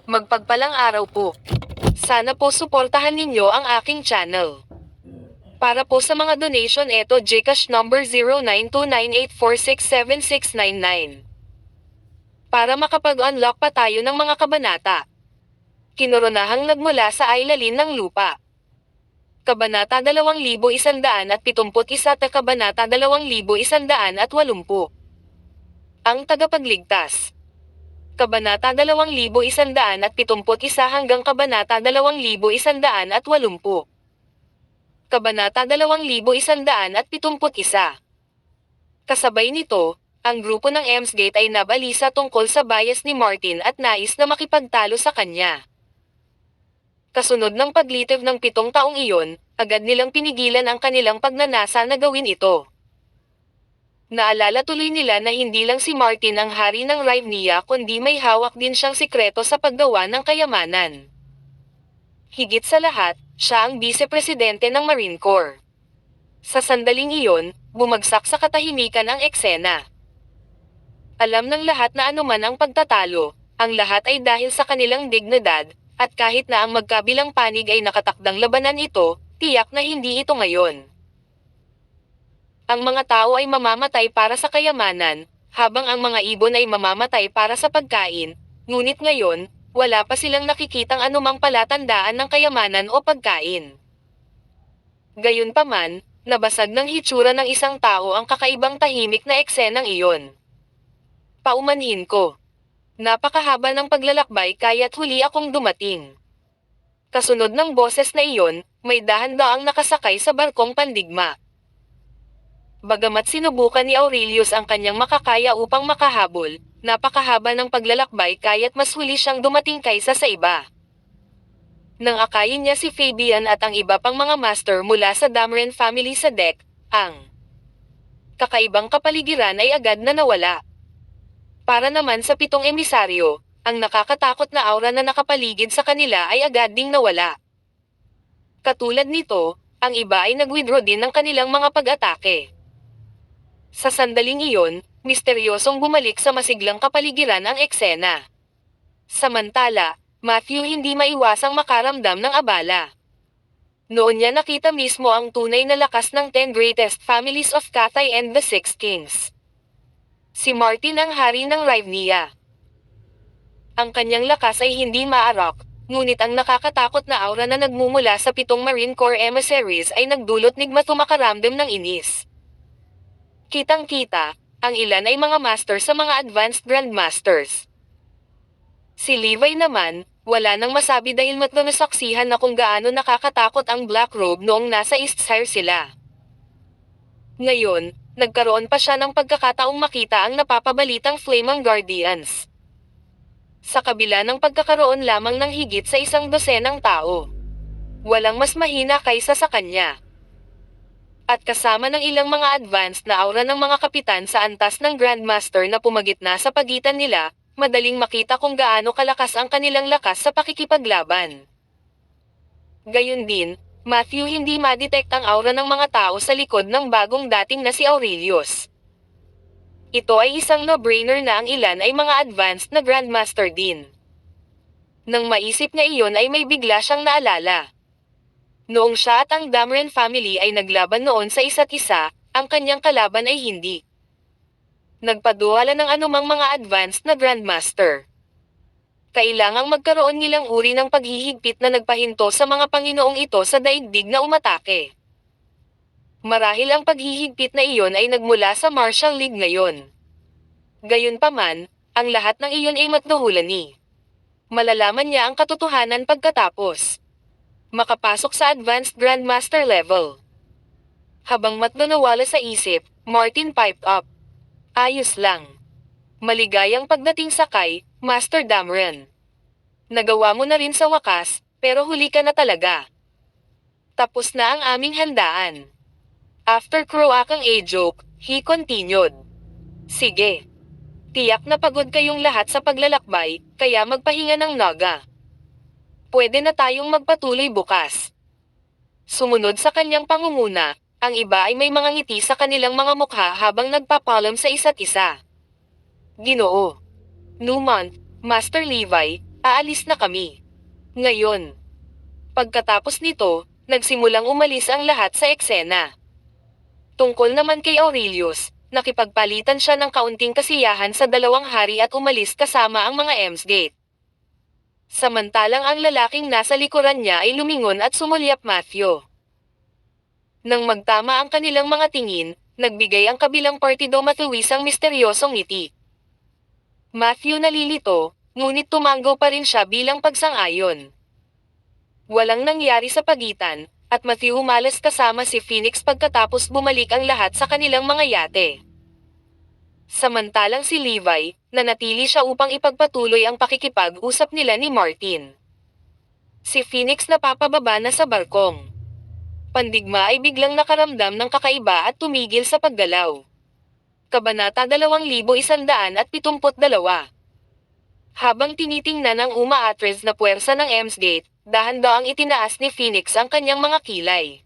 Magpagpalang araw po. Sana po suportahan ninyo ang aking channel. Para po sa mga donation eto GCash number 092984676699. Para makapag-unlock pa tayo ng mga kabanata. Kinoronahang nagmula sa aylalin ng lupa. Kabanata 2171 at Kabanata 2180. Ang tagapagligtas. Kabanata 2171 hanggang Kabanata 2180. Kabanata 2171. Kasabay nito, ang grupo ng Emsgate ay nabalisa tungkol sa bias ni Martin at nais na makipagtalo sa kanya. Kasunod ng paglitiw ng 7 taong iyon, agad nilang pinigilan ang kanilang pagnanasa na gawin ito. Naalala tuloy nila na hindi lang si Martin ang hari ng Rivnia kundi may hawak din siyang sikreto sa paggawa ng kayamanan. Higit sa lahat, siya ang vice-presidente ng Marine Corps. Sa sandaling iyon, bumagsak sa katahimikan ang eksena. Alam ng lahat na anuman ang pagtatalo, ang lahat ay dahil sa kanilang dignidad, at kahit na ang magkabilang panig ay nakatakdang labanan ito, tiyak na hindi ito ngayon. Ang mga tao ay mamamatay para sa kayamanan, habang ang mga ibon ay mamamatay para sa pagkain, ngunit ngayon, wala pa silang nakikitang anumang palatandaan ng kayamanan o pagkain. Gayunpaman, nabasag ng hitsura ng isang tao ang kakaibang tahimik na eksenang iyon. Paumanhin ko. Napakahaba ng paglalakbay kaya't huli akong dumating. Kasunod ng boses na iyon, may dahan-daang nakasakay sa barkong pandigma. Bagamat sinubukan ni Aurelius ang kanyang makakaya upang makahabol, napakahaba ng paglalakbay kaya't mas huli siyang dumating kaysa sa iba. Nang akayin niya si Fabian at ang iba pang mga master mula sa Dameron family sa deck, ang kakaibang kapaligiran ay agad na nawala. Para naman sa 7 emisaryo, ang nakakatakot na aura na nakapaligid sa kanila ay agad ding nawala. Katulad nito, ang iba ay nag-withdraw din ng kanilang mga pag-atake. Sa sandaling iyon, misteryosong bumalik sa masiglang kapaligiran ang eksena. Samantala, Matthew hindi maiwasang makaramdam ng abala. Noon niya nakita mismo ang tunay na lakas ng 10 greatest families of Cathay and the 6 kings. Si Martin ang hari ng Rivnia. Ang kanyang lakas ay hindi maarok, ngunit ang nakakatakot na aura na nagmumula sa 7 Marine Corps emissaries ay nagdulot ni Matthew makaramdam ng inis. Kitang-kita, ang ilan ay mga master sa mga advanced grandmasters. Si Levi naman, wala nang masabi dahil nasaksihan na kung gaano nakakatakot ang Black Robe noong nasa East Sire sila. Ngayon, nagkaroon pa siya ng pagkakataong makita ang napapabalitang Flaming Guardians. Sa kabila ng pagkakaroon lamang ng higit sa 100 tao. Walang mas mahina kaysa sa kanya. At kasama ng ilang mga advanced na aura ng mga kapitan sa antas ng Grandmaster na pumagitna sa pagitan nila, madaling makita kung gaano kalakas ang kanilang lakas sa pakikipaglaban. Gayun din, Matthew hindi ma-detect ang aura ng mga tao sa likod ng bagong dating na si Aurelius. Ito ay isang no-brainer na ang ilan ay mga advanced na Grandmaster din. Nang maisip niya iyon ay may bigla siyang naalala. Noong siya at ang Dameron family ay naglaban noon sa isa't isa, ang kanyang kalaban ay hindi nagpaduwala ng anumang mga advanced na Grandmaster. Kailangang magkaroon nilang uri ng paghihigpit na nagpahinto sa mga Panginoong ito sa daigdig na umatake. Marahil ang paghihigpit na iyon ay nagmula sa Martial League ngayon. Gayunpaman, ang lahat ng iyon ay matnuhulani. Malalaman niya ang katotohanan pagkatapos makapasok sa Advanced Grandmaster level. Habang matnunawala sa isip, Martin piped up. Ayos lang. Maligayang pagdating sa kay, Master Dameron. Nagawa mo na rin sa wakas, pero huli ka na talaga. Tapos na ang aming handaan. After Croakang a-joke, he continued. Sige. Tiyak na pagod kayong lahat sa paglalakbay, kaya magpahinga ng naga. Pwede na tayong magpatuloy bukas. Sumunod sa kanyang pangunguna, ang iba ay may mga ngiti sa kanilang mga mukha habang nagpapalam sa isa't isa. Ginoo. Newmont, Master Levi, Aalis na kami. Ngayon. Pagkatapos nito, nagsimulang umalis ang lahat sa eksena. Tungkol naman kay Aurelius, nakipagpalitan siya ng kaunting kasiyahan sa dalawang hari at umalis kasama ang mga Emsgate. Samantalang ang lalaking nasa likuran niya ay lumingon at sumulyap Matthew. Nang magtama ang kanilang mga tingin, nagbigay ang kabilang partido matuwisang misteryosong ngiti. Matthew nalilito, ngunit tumanggo pa rin siya bilang pagsang-ayon. Walang nangyari sa pagitan, at Matthew umalis kasama si Phoenix pagkatapos bumalik ang lahat sa kanilang mga yate. Samantalang si Levi, nanatili siya upang ipagpatuloy ang pakikipag-usap nila ni Martin. Si Phoenix napapababa na sa barkong. Pandigma ay biglang nakaramdam ng kakaiba at tumigil sa paggalaw. Kabanata 2172. Habang tinitingnan ang umaatres na puwersa ng Emsgate, dahan-daang itinaas ni Phoenix ang kanyang mga kilay.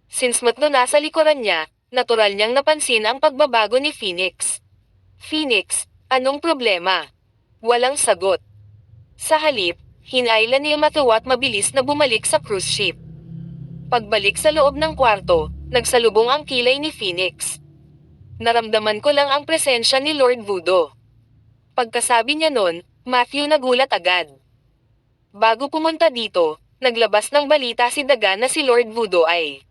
Since matno nasa likuran niya, natural niyang napansin ang pagbabago ni Phoenix. Phoenix, anong problema? Walang sagot. Sa halip, hinailan ni Matthew at mabilis na bumalik sa cruise ship. Pagbalik sa loob ng kwarto, nagsalubong ang kilay ni Phoenix. Naramdaman ko lang ang presensya ni Lord Voodoo. Pagkasabi niya nun, Matthew nagulat agad. Bago pumunta dito, naglabas ng balita si Dagan na si Lord Voodoo ay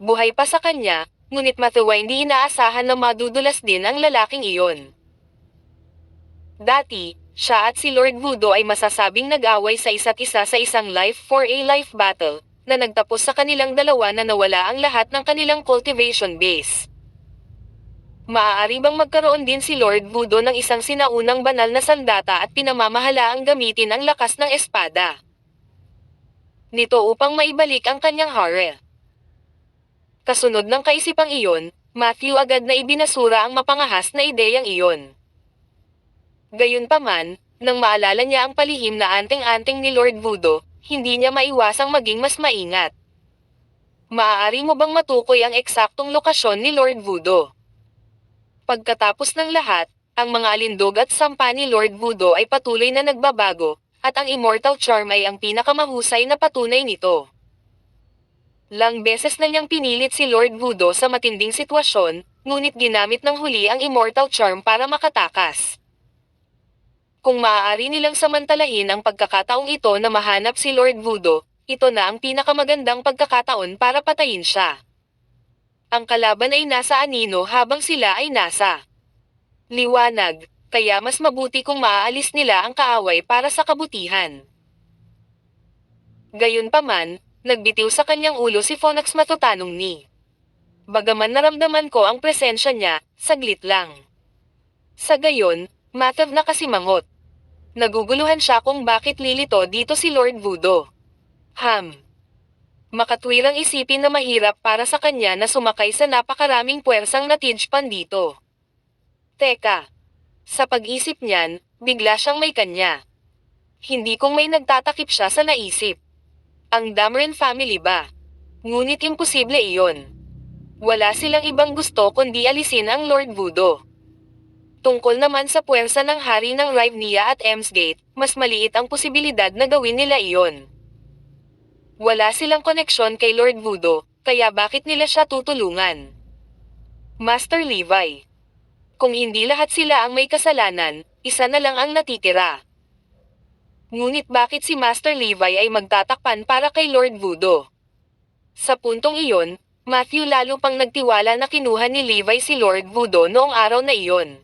buhay pa sa kanya, ngunit Matthew ay hindi inaasahan na madudulas din ang lalaking iyon. Dati, siya at si Lord Voodoo ay masasabing nag-away sa isa't isa sa isang life for a life battle, na nagtapos sa kanilang dalawa na nawala ang lahat ng kanilang cultivation base. Maaari bang magkaroon din si Lord Voodoo ng isang sinaunang banal na sandata at pinamamahalaang gamitin ang lakas ng espada nito upang maibalik ang kanyang harem? Kasunod ng kaisipang iyon, Matthew agad na ibinasura ang mapangahas na ideyang iyon. Gayunpaman, nang maalala niya ang palihim na anting-anting ni Lord Voodoo, hindi niya maiwasang maging mas maingat. Maaari mo bang matukoy ang eksaktong lokasyon ni Lord Voodoo? Pagkatapos ng lahat, ang mga alindog at sampa ni Lord Voodoo ay patuloy na nagbabago, at ang Immortal Charm ay ang pinakamahusay na patunay nito. Lang beses na niyang pinilit si Lord Voodoo sa matinding sitwasyon, ngunit ginamit ng huli ang Immortal Charm para makatakas. Kung maaari nilang samantalahin ang pagkakataong ito na mahanap si Lord Voodoo, ito na ang pinakamagandang pagkakataon para patayin siya. Ang kalaban ay nasa anino habang sila ay nasa liwanag, kaya mas mabuti kung maaalis nila ang kaaway para sa kabutihan. Gayunpaman, nagbitiw sa kanyang ulo si Phoenix matutanong ni. Bagaman naramdaman ko ang presensya niya, saglit lang. Sa gayon, Matthew na kasimangot. Naguguluhan siya kung bakit lilito dito si Lord Voodoo. Makatwirang isipin na mahirap para sa kanya na sumakay sa napakaraming puwersang natijpan dito. Teka. Sa pag-isip niyan, bigla siyang may kanya. Hindi kung may nagtatakip siya sa naisip. Ang Dameron family ba? Ngunit imposible iyon. Wala silang ibang gusto kundi alisin ang Lord Voodoo. Tungkol naman sa puwersa ng hari ng Rivnia at Emsgate, mas maliit ang posibilidad na gawin nila iyon. Wala silang koneksyon kay Lord Voodoo, kaya bakit nila siya tutulungan? Master Levi. Kung hindi lahat sila ang may kasalanan, isa na lang ang natitira. Ngunit bakit si Master Levi ay magtatakpan para kay Lord Voodoo? Sa puntong iyon, Matthew lalo pang nagtiwala na kinuha ni Levi si Lord Voodoo noong araw na iyon.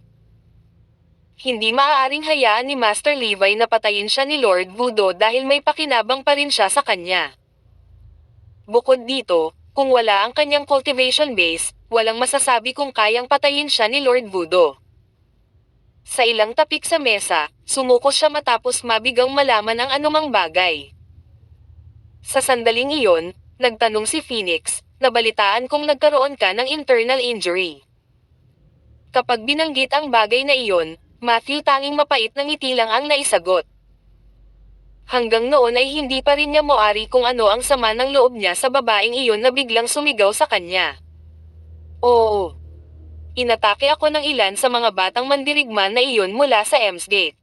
Hindi maaaring hayaan ni Master Levi na patayin siya ni Lord Voodoo dahil may pakinabang pa rin siya sa kanya. Bukod dito, kung wala ang kanyang cultivation base, walang masasabi kung kayang patayin siya ni Lord Voodoo. Sa ilang tapik sa mesa, sumuko siya matapos mabigang malaman ang anumang bagay. Sa sandaling iyon, nagtanong si Phoenix, nabalitaan kong nagkaroon ka ng internal injury. Kapag binanggit ang bagay na iyon, Matthew tanging mapait na ngiti lang ang naisagot. Hanggang noon ay hindi pa rin niya moari kung ano ang sama ng loob niya sa babaeng iyon na biglang sumigaw sa kanya. Oo. Inatake ako ng ilan sa mga batang mandirigma na iyon mula sa Emsgate.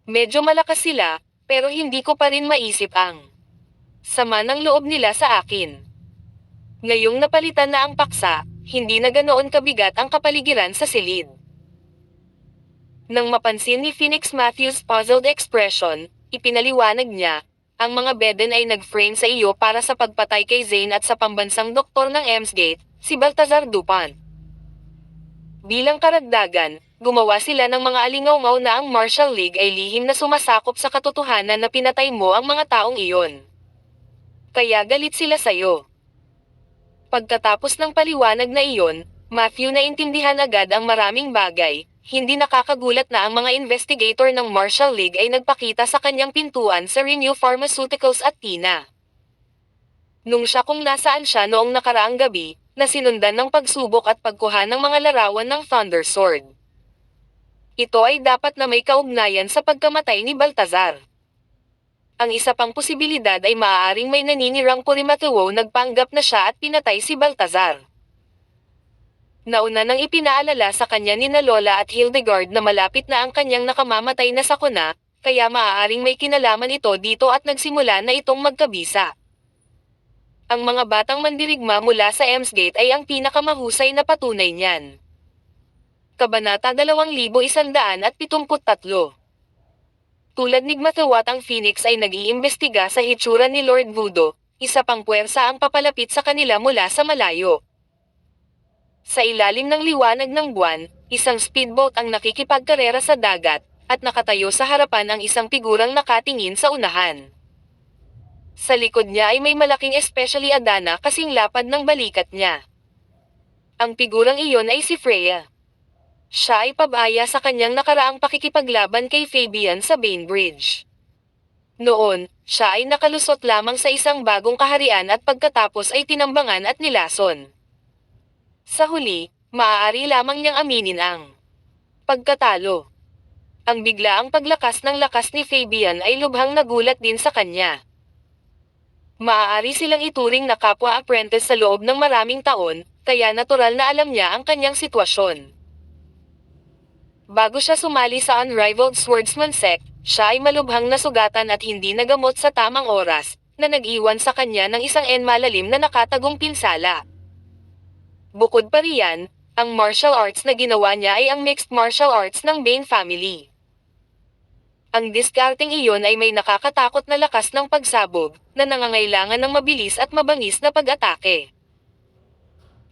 Medyo malakas sila, pero hindi ko pa rin maisip ang sama ng loob nila sa akin. Ngayong napalitan na ang paksa, hindi na ganoon kabigat ang kapaligiran sa silid. Nang mapansin ni Phoenix Matthews' puzzled expression, ipinaliwanag niya, ang mga beden ay nag-frame sa iyo para sa pagpatay kay Zane at sa pambansang doktor ng Emsgate, si Baltazar Dupont. Bilang karagdagan, gumawa sila ng mga alingaw na ang Martial League ay lihim na sumasakop sa katotohanan na pinatay mo ang mga taong iyon. Kaya galit sila sa'yo. Pagkatapos ng paliwanag na iyon, Matthew naintindihan agad ang maraming bagay. Hindi nakakagulat na ang mga investigator ng Martial League ay nagpakita sa kanyang pintuan sa Renew Pharmaceuticals at Tina. Nung siya kung nasaan siya noong nakaraang gabi, na sinundan ng pagsubok at pagkuha ng mga larawan ng Thunder Sword. Ito ay dapat na may kaugnayan sa pagkamatay ni Baltazar. Ang isa pang posibilidad ay maaaring may naninirang Purimatsuo nagpanggap na siya at pinatay si Baltazar. Nauna nang ipinaalala sa kanya ni na Lola at Hildegard na malapit na ang kanyang nakamamatay na sakuna, kaya maaaring may kinalaman ito dito at nagsimula na itong magkabisa. Ang mga batang mandirigma mula sa Emsgate ay ang pinakamahusay na patunay niyan. Kabanata 2173. Tulad ni Gmathawat ang Phoenix ay nag-iimbestiga sa hitsura ni Lord Voodoo, isa pang puwersa ang papalapit sa kanila mula sa malayo. Sa ilalim ng liwanag ng buwan, isang speedboat ang nakikipagkarera sa dagat, at nakatayo sa harapan ang isang figurang nakatingin sa unahan. Sa likod niya ay may malaking especially Adana kasing lapad ng balikat niya. Ang figurang iyon ay si Freya. Siya ay pabaya sa kanyang nakaraang pakikipaglaban kay Fabian sa Bainbridge. Noon, siya ay nakalusot lamang sa isang bagong kaharian at pagkatapos ay tinambangan at nilason. Sa huli, maaari lamang niyang aminin ang pagkatalo. Ang biglaang paglakas ng lakas ni Fabian ay lubhang nagulat din sa kanya. Maaari silang ituring na kapwa-apprentice sa loob ng maraming taon, kaya natural na alam niya ang kanyang sitwasyon. Bago siya sumali sa Unrivaled Swordsman Sect, siya ay malubhang nasugatan at hindi nagamot sa tamang oras, na nag-iwan sa kanya ng isang malalim na nakatagong pinsala. Bukod pa riyan, ang martial arts na ginawa niya ay ang mixed martial arts ng Bane family. Ang discarding iyon ay may nakakatakot na lakas ng pagsabog, na nangangailangan ng mabilis at mabangis na pag-atake.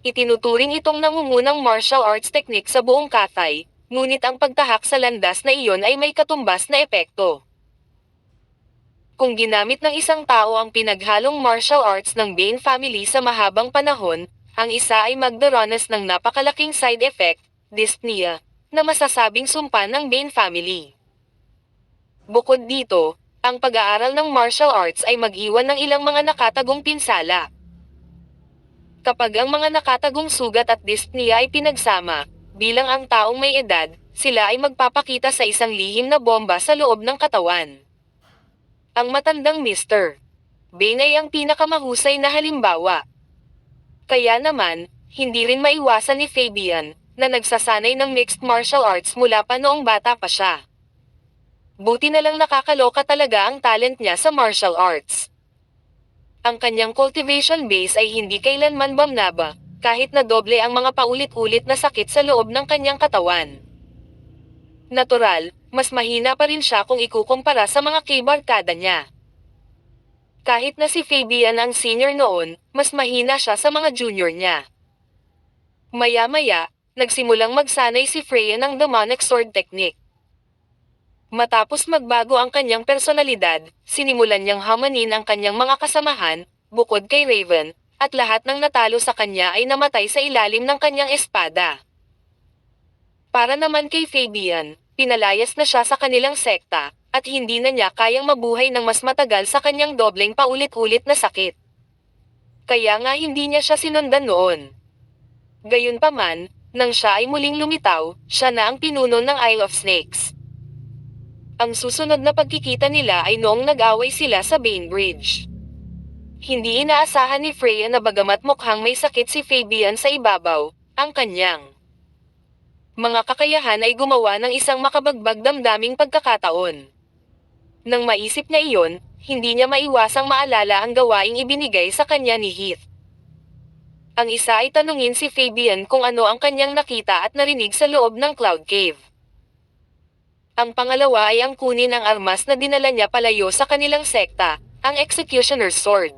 Itinuturing itong nangungunang martial arts technique sa buong Cathay, ngunit ang pagtahak sa landas na iyon ay may katumbas na epekto. Kung ginamit ng isang tao ang pinaghalong martial arts ng Bane family sa mahabang panahon, ang isa ay magdaranas ng napakalaking side effect, dyspnea, na masasabing sumpa ng Bane family. Bukod dito, ang pag-aaral ng martial arts ay mag-iwan ng ilang mga nakatagong pinsala. Kapag ang mga nakatagong sugat at dyspnea ay pinagsama, bilang ang taong may edad, sila ay magpapakita sa isang lihim na bomba sa loob ng katawan. Ang matandang Mr. Bane ay ang pinakamahusay na halimbawa. Kaya naman, hindi rin maiwasan ni Fabian, na nagsasanay ng mixed martial arts mula pa noong bata pa siya. Buti na lang nakakaloka talaga ang talent niya sa martial arts. Ang kanyang cultivation base ay hindi kailanman bumaba, kahit na doble ang mga paulit-ulit na sakit sa loob ng kanyang katawan. Natural, mas mahina pa rin siya kung ikukumpara sa mga keybarkada niya. Kahit na si Fabian ang senior noon, mas mahina siya sa mga junior niya. Maya-maya, nagsimulang magsanay si Freya ng demonic sword technique. Matapos magbago ang kanyang personalidad, sinimulan niyang hamanin ang kanyang mga kasamahan, bukod kay Raven, at lahat ng natalo sa kanya ay namatay sa ilalim ng kanyang espada. Para naman kay Fabian, pinalayas na siya sa kanilang sekta, at hindi na niya kayang mabuhay ng mas matagal sa kanyang dobleng paulit-ulit na sakit. Kaya nga hindi niya siya sinundan noon. Gayunpaman, nang siya ay muling lumitaw, siya na ang pinuno ng Isle of Snakes. Ang susunod na pagkikita nila ay noong nag-away sila sa Bainbridge. Hindi inaasahan ni Freya na bagamat mukhang may sakit si Fabian sa ibabaw, ang kanyang mga kakayahan ay gumawa ng isang makabagbag damdaming pagkakataon. Nang maisip niya iyon, hindi niya maiwasang maalala ang gawaing ibinigay sa kanya ni Heath. Ang isa ay tanungin si Fabian kung ano ang kanyang nakita at narinig sa loob ng Cloud Cave. Ang pangalawa ay ang kunin ang armas na dinala niya palayo sa kanilang sekta, ang Executioner's Sword.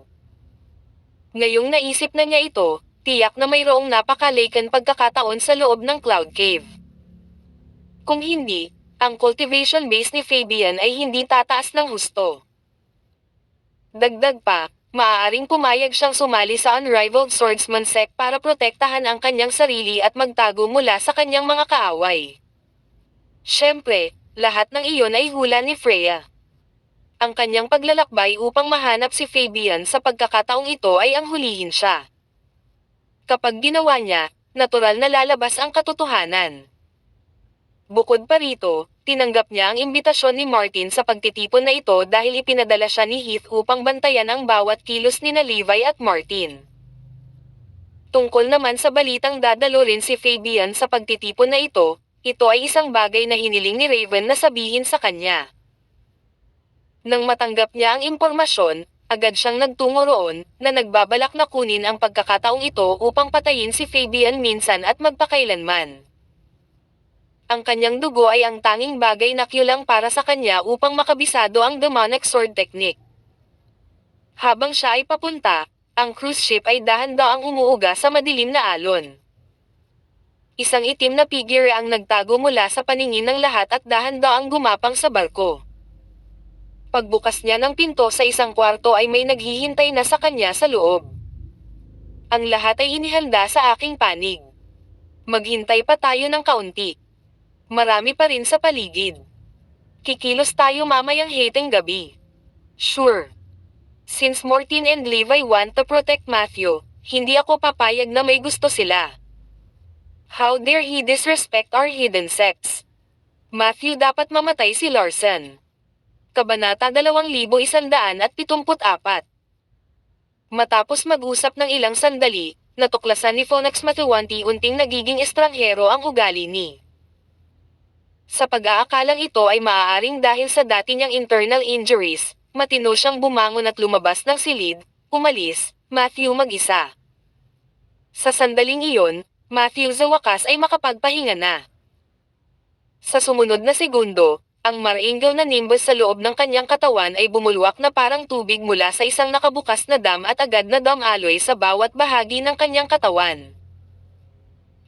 Ngayong naisip na niya ito, tiyak na mayroong napakalaken pagkakataon sa loob ng Cloud Cave. Kung hindi, ang cultivation base ni Fabian ay hindi tataas ng husto. Dagdag pa, maaaring pumayag siyang sumali sa Unrivaled Swordsman Sect para protektahan ang kanyang sarili at magtago mula sa kanyang mga kaaway. Siyempre, lahat ng iyon ay hula ni Freya. Ang kanyang paglalakbay upang mahanap si Fabian sa pagkakataong ito ay ang hulihin siya. Kapag ginawa niya, natural na lalabas ang katotohanan. Bukod pa rito, tinanggap niya ang imbitasyon ni Martin sa pagtitipon na ito dahil ipinadala siya ni Heath upang bantayan ang bawat kilos nina Levi at Martin. Tungkol naman sa balitang dadalo rin si Fabian sa pagtitipon na ito ay isang bagay na hiniling ni Raven na sabihin sa kanya. Nang matanggap niya ang impormasyon, agad siyang nagtungo roon, na nagbabalak na kunin ang pagkakataong ito upang patayin si Fabian minsan at magpakailanman. Ang kanyang dugo ay ang tanging bagay na kyulang para sa kanya upang makabisado ang demonic sword technique. Habang siya ay papunta, ang cruise ship ay dahan-daang umuuga sa madilim na alon. Isang itim na figure ang nagtago mula sa paningin ng lahat at dahan-daang gumapang sa barko. Pagbukas niya ng pinto sa isang kwarto ay may naghihintay na sa kanya sa loob. Ang lahat ay inihanda sa aking panig. Maghintay pa tayo ng kaunti. Marami pa rin sa paligid. Kikilos tayo mamayang heteng gabi. Sure. Since Martin and Levi want to protect Matthew, hindi ako papayag na may gusto sila. How dare he disrespect our hidden sects? Matthew dapat mamatay si Larson. Kabanata 2174. Matapos mag-usap ng ilang sandali, natuklasan ni Phoenix Matthew unti-unting nagiging estranghero ang ugali ni. Sa pag-aakalang ito ay maaaring dahil sa dati niyang internal injuries, matino siyang bumangon at lumabas ng silid, umalis, Matthew mag-isa. Sa sandaling iyon, Matthew sa wakas ay makapagpahinga na. Sa sumunod na segundo, ang maringal na nimbus sa loob ng kanyang katawan ay bumulwak na parang tubig mula sa isang nakabukas na dam at agad na damaloy sa bawat bahagi ng kanyang katawan.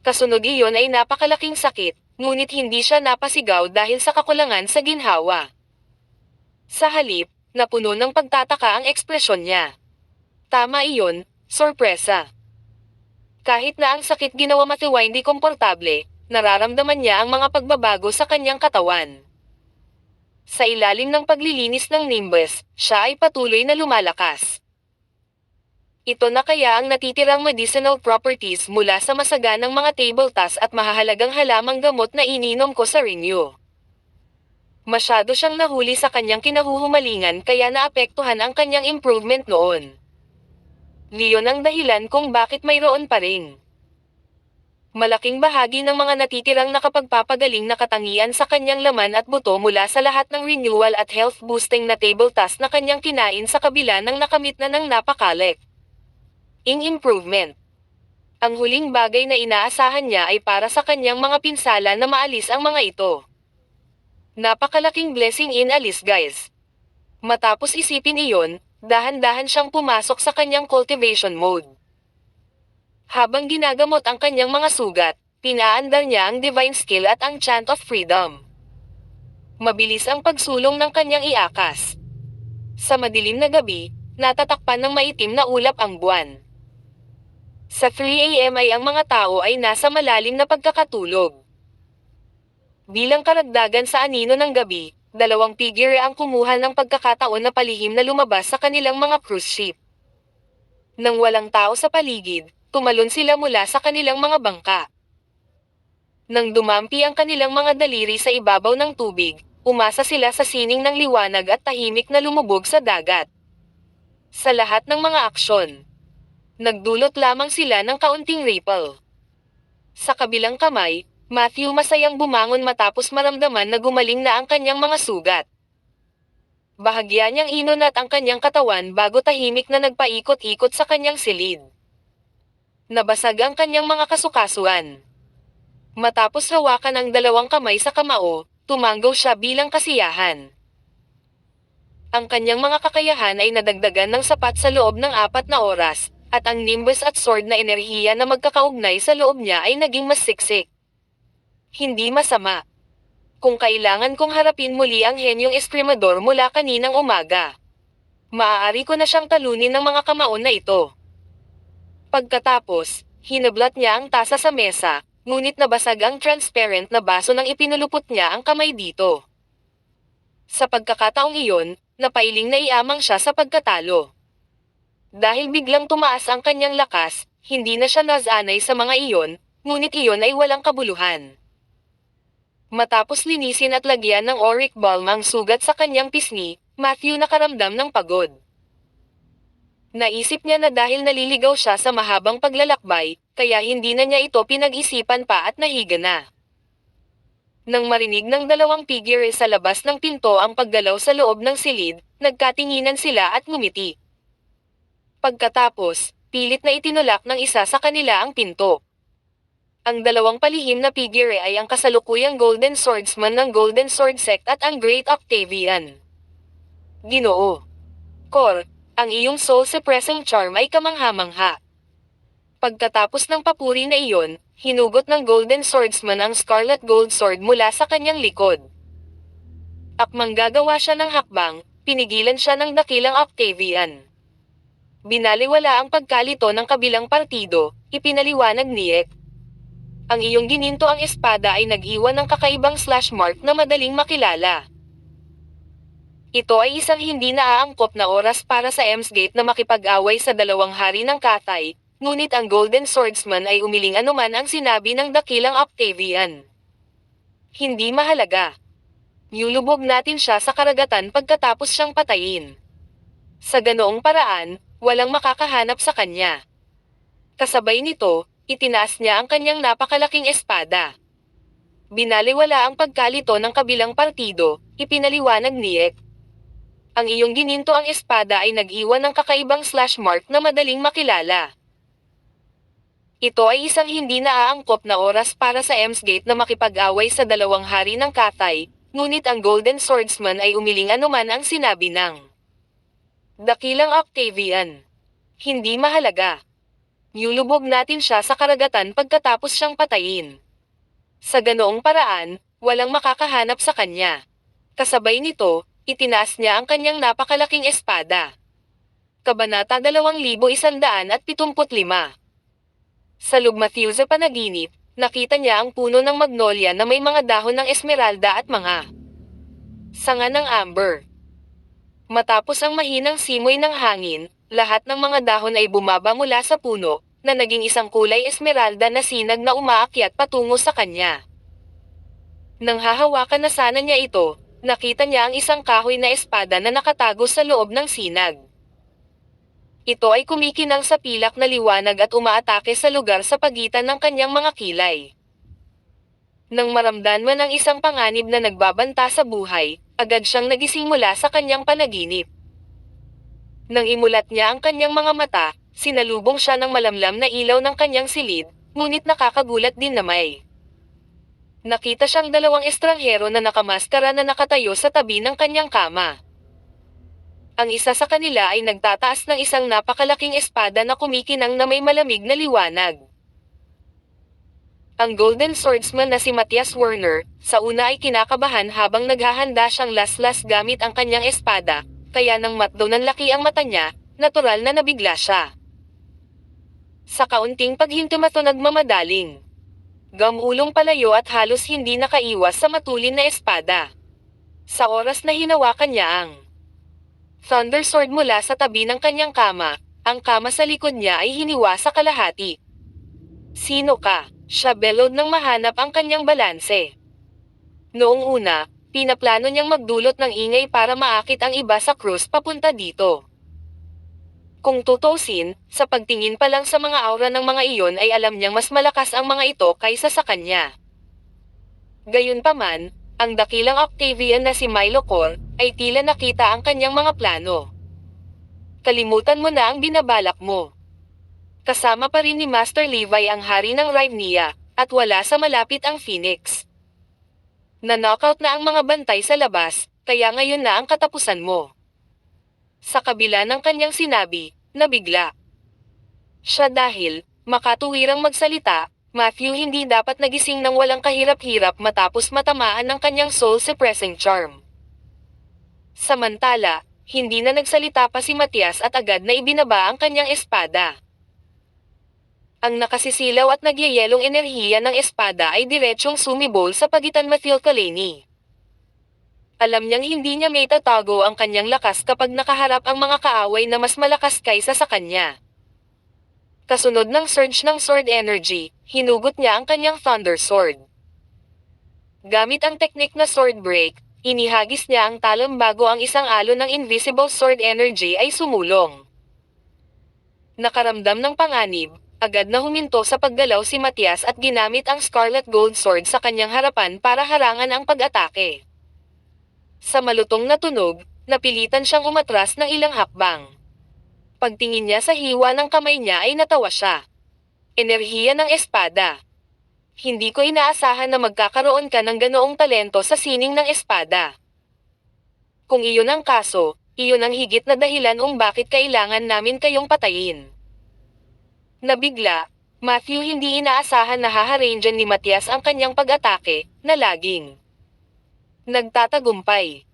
Kasunod iyon ay napakalaking sakit, ngunit hindi siya napasigaw dahil sa kakulangan sa ginhawa. Sa halip, napuno ng pagtataka ang ekspresyon niya. Tama iyon, sorpresa. Kahit na ang sakit ginawa Matthew hindi komportable, nararamdaman niya ang mga pagbabago sa kanyang katawan. Sa ilalim ng paglilinis ng nimbus, siya ay patuloy na lumalakas. Ito na kaya ang natitirang medicinal properties mula sa masaganang mga table tasks at mahahalagang halamang gamot na ininom ko sa Renew. Masyado siyang nahuli sa kanyang kinahuhumalingan kaya naapektuhan ang kanyang improvement noon. Leon ang dahilan kung bakit mayroon pa rin. Malaking bahagi ng mga natitirang nakapagpapagaling na katangian sa kanyang laman at buto mula sa lahat ng renewal at health boosting na table task na kanyang kinain sa kabila ng nakamit na ng napakalik improvement. Ang huling bagay na inaasahan niya ay para sa kanyang mga pinsala na maalis ang mga ito. Napakalaking blessing in disguise. Matapos isipin iyon, dahan-dahan siyang pumasok sa kanyang cultivation mode. Habang ginagamot ang kanyang mga sugat, pinaandar niya ang divine skill at ang chant of freedom. Mabilis ang pagsulong ng kanyang iakas. Sa madilim na gabi, natatakpan ng maitim na ulap ang buwan. Sa 3 AM ay ang mga tao ay nasa malalim na pagkakatulog. Bilang karagdagan sa anino ng gabi, dalawang figure ang kumuha ng pagkakataon na palihim na lumabas sa kanilang mga cruise ship. Nang walang tao sa paligid, tumalon sila mula sa kanilang mga bangka. Nang dumampi ang kanilang mga daliri sa ibabaw ng tubig, umasa sila sa sining ng liwanag at tahimik na lumubog sa dagat. Sa lahat ng mga aksyon, nagdulot lamang sila ng kaunting ripple. Sa kabilang kamay, Matthew masayang bumangon matapos maramdaman na gumaling na ang kanyang mga sugat. Bahagya niyang inunat ang kanyang katawan bago tahimik na nagpaikot-ikot sa kanyang silid. Nabasag ang kanyang mga kasukasuan. Matapos hawakan ang dalawang kamay sa kamao, tumanggaw siya bilang kasiyahan. Ang kanyang mga kakayahan ay nadagdagan ng sapat sa loob ng 4 na oras, at ang nimbus at sword na enerhiya na magkakaugnay sa loob niya ay naging mas siksik. Hindi masama. Kung kailangan kong harapin muli ang henyong eskrimador mula kaninang umaga, maaari ko na siyang talunin ng mga kamao na ito. Pagkatapos, hinablat niya ang tasa sa mesa, ngunit nabasag ang transparent na baso nang ipinulupot niya ang kamay dito. Sa pagkakataong iyon, napailing na iamang siya sa pagkatalo. Dahil biglang tumaas ang kanyang lakas, hindi na siya nasanay sa mga iyon, ngunit iyon ay walang kabuluhan. Matapos linisin at lagyan ng auric balm ang sugat sa kanyang pisngi, Matthew nakaramdam ng pagod. Naisip niya na dahil naliligaw siya sa mahabang paglalakbay, kaya hindi na niya ito pinag-isipan pa at nahiga na. Nang marinig ng dalawang figure sa labas ng pinto ang paggalaw sa loob ng silid, nagkatinginan sila at ngumiti. Pagkatapos, pilit na itinulak ng isa sa kanila ang pinto. Ang dalawang palihim na figure ay ang kasalukuyang Golden Swordsman ng Golden Sword Sect at ang Great Octavian. Ginoo. Kor, ang iyong soul suppressing charm ay kamangha-mangha. Pagkatapos ng papuri na iyon, hinugot ng Golden Swordsman ang Scarlet Gold Sword mula sa kanyang likod. Akmang gagawa siya ng hakbang, pinigilan siya ng dakilang Octavian. Binaliwala ang pagkalito ng kabilang partido, ipinaliwanag ni Ek. Ang iyong gininto ang espada ay nag-iwan ng kakaibang slash mark na madaling makilala. Ito ay isang hindi naaangkop na oras para sa Ems Gate na makipag-away sa dalawang hari ng Katay, ngunit ang Golden Swordsman ay umiling anuman ang sinabi ng dakilang Octavian. Hindi mahalaga. Yulubog natin siya sa karagatan pagkatapos siyang patayin. Sa ganoong paraan, walang makakahanap sa kanya. Kasabay nito, itinaas niya ang kanyang napakalaking espada. Binaliwala ang pagkalito ng kabilang partido, ipinaliwanag ni Ek. Ang iyong gininto ang espada ay nag-iwan ng kakaibang slash mark na madaling makilala. Ito ay isang hindi naaangkop na oras para sa Ems Gate na makipag-away sa dalawang hari ng Katay, ngunit ang Golden Swordsman ay umiling anuman ang sinabi ng dakilang Octavian. Hindi mahalaga. Yulubog natin siya sa karagatan pagkatapos siyang patayin. Sa ganoong paraan, walang makakahanap sa kanya. Kasabay nito, itinaas niya ang kanyang napakalaking espada. Kabanata 2175. Sa Lugmatthew sa panaginip, nakita niya ang puno ng magnolia na may mga dahon ng esmeralda at mga sanga ng amber. Matapos ang mahinang simoy ng hangin, lahat ng mga dahon ay bumaba mula sa puno, na naging isang kulay esmeralda na sinag na umaakyat patungo sa kanya. Nang hahawakan na sana niya ito, nakita niya ang isang kahoy na espada na nakatago sa loob ng sinag. Ito ay kumikinang sa pilak na liwanag at umaatake sa lugar sa pagitan ng kanyang mga kilay. Nang maramdaman ng isang panganib na nagbabanta sa buhay, agad siyang nagising mula sa kanyang panaginip. Nang imulat niya ang kanyang mga mata, sinalubong siya ng malamlam na ilaw ng kanyang silid, ngunit nakakagulat din na may nakita siyang dalawang estranghero na nakamaskara na nakatayo sa tabi ng kanyang kama. Ang isa sa kanila ay nagtataas ng isang napakalaking espada na kumikinang na may malamig na liwanag. Ang Golden Swordsman na si Matthias Werner, sa una ay kinakabahan habang naghahanda siyang laslas gamit ang kanyang espada, kaya nang matdaw ng laki ang mata niya, natural na nabigla siya. Sa kaunting paghinto nagmamadaling gamulong palayo at halos hindi nakaiwas sa matulin na espada. Sa oras na hinawakan niya ang Thunder Sword mula sa tabi ng kanyang kama, ang kama sa likod niya ay hiniwa sa kalahati. Sino ka? Siya belod nang mahanap ang kanyang balanse. Noong una, pinaplano niyang magdulot ng ingay para maakit ang iba sa krus papunta dito. Kung tutusin, sa pagtingin pa lang sa mga aura ng mga iyon ay alam niyang mas malakas ang mga ito kaysa sa kanya. Gayunpaman, Ang dakilang Octavian na si Milo Cor, ay tila nakita ang kanyang mga plano. Kalimutan mo na ang binabalak mo. Kasama pa rin ni Master Levi ang hari ng Rivnia, at wala sa malapit ang Phoenix. Na-knockout na ang mga bantay sa labas, kaya ngayon na ang katapusan mo. Sa kabila ng kanyang sinabi, nabigla siya dahil, makatuwirang magsalita, Matthew hindi dapat nagising ng walang kahirap-hirap matapos matamaan ng kanyang soul-suppressing charm. Samantala, hindi na nagsalita pa si Matias at agad na ibinaba ang kanyang espada. Ang nakasisilaw at nagyayelong enerhiya ng espada ay diretsyong sumibol sa pagitan Matthew Kalani. Alam niyang hindi niya may tatago ang kanyang lakas kapag nakaharap ang mga kaaway na mas malakas kaysa sa kanya. Kasunod ng surge ng sword energy, hinugot niya ang kanyang Thunder Sword. Gamit ang teknik na sword break, inihagis niya ang talon bago ang isang alon ng invisible sword energy ay sumulong. Nakaramdam ng panganib, agad na huminto sa paggalaw si Matias at ginamit ang Scarlet Gold Sword sa kanyang harapan para harangan ang pag-atake. Sa malutong na tunog, napilitan siyang umatras ng ilang hakbang. Pagtingin niya sa hiwa ng kamay niya ay natawa siya. Enerhiya ng espada. Hindi ko inaasahan na magkakaroon ka ng ganoong talento sa sining ng espada. Kung iyon ang kaso, iyon ang higit na dahilan kung bakit kailangan namin kayong patayin. Nabigla, Matthew hindi inaasahan na haharangan ni Matias ang kanyang pag-atake, na laging nagtatagumpay.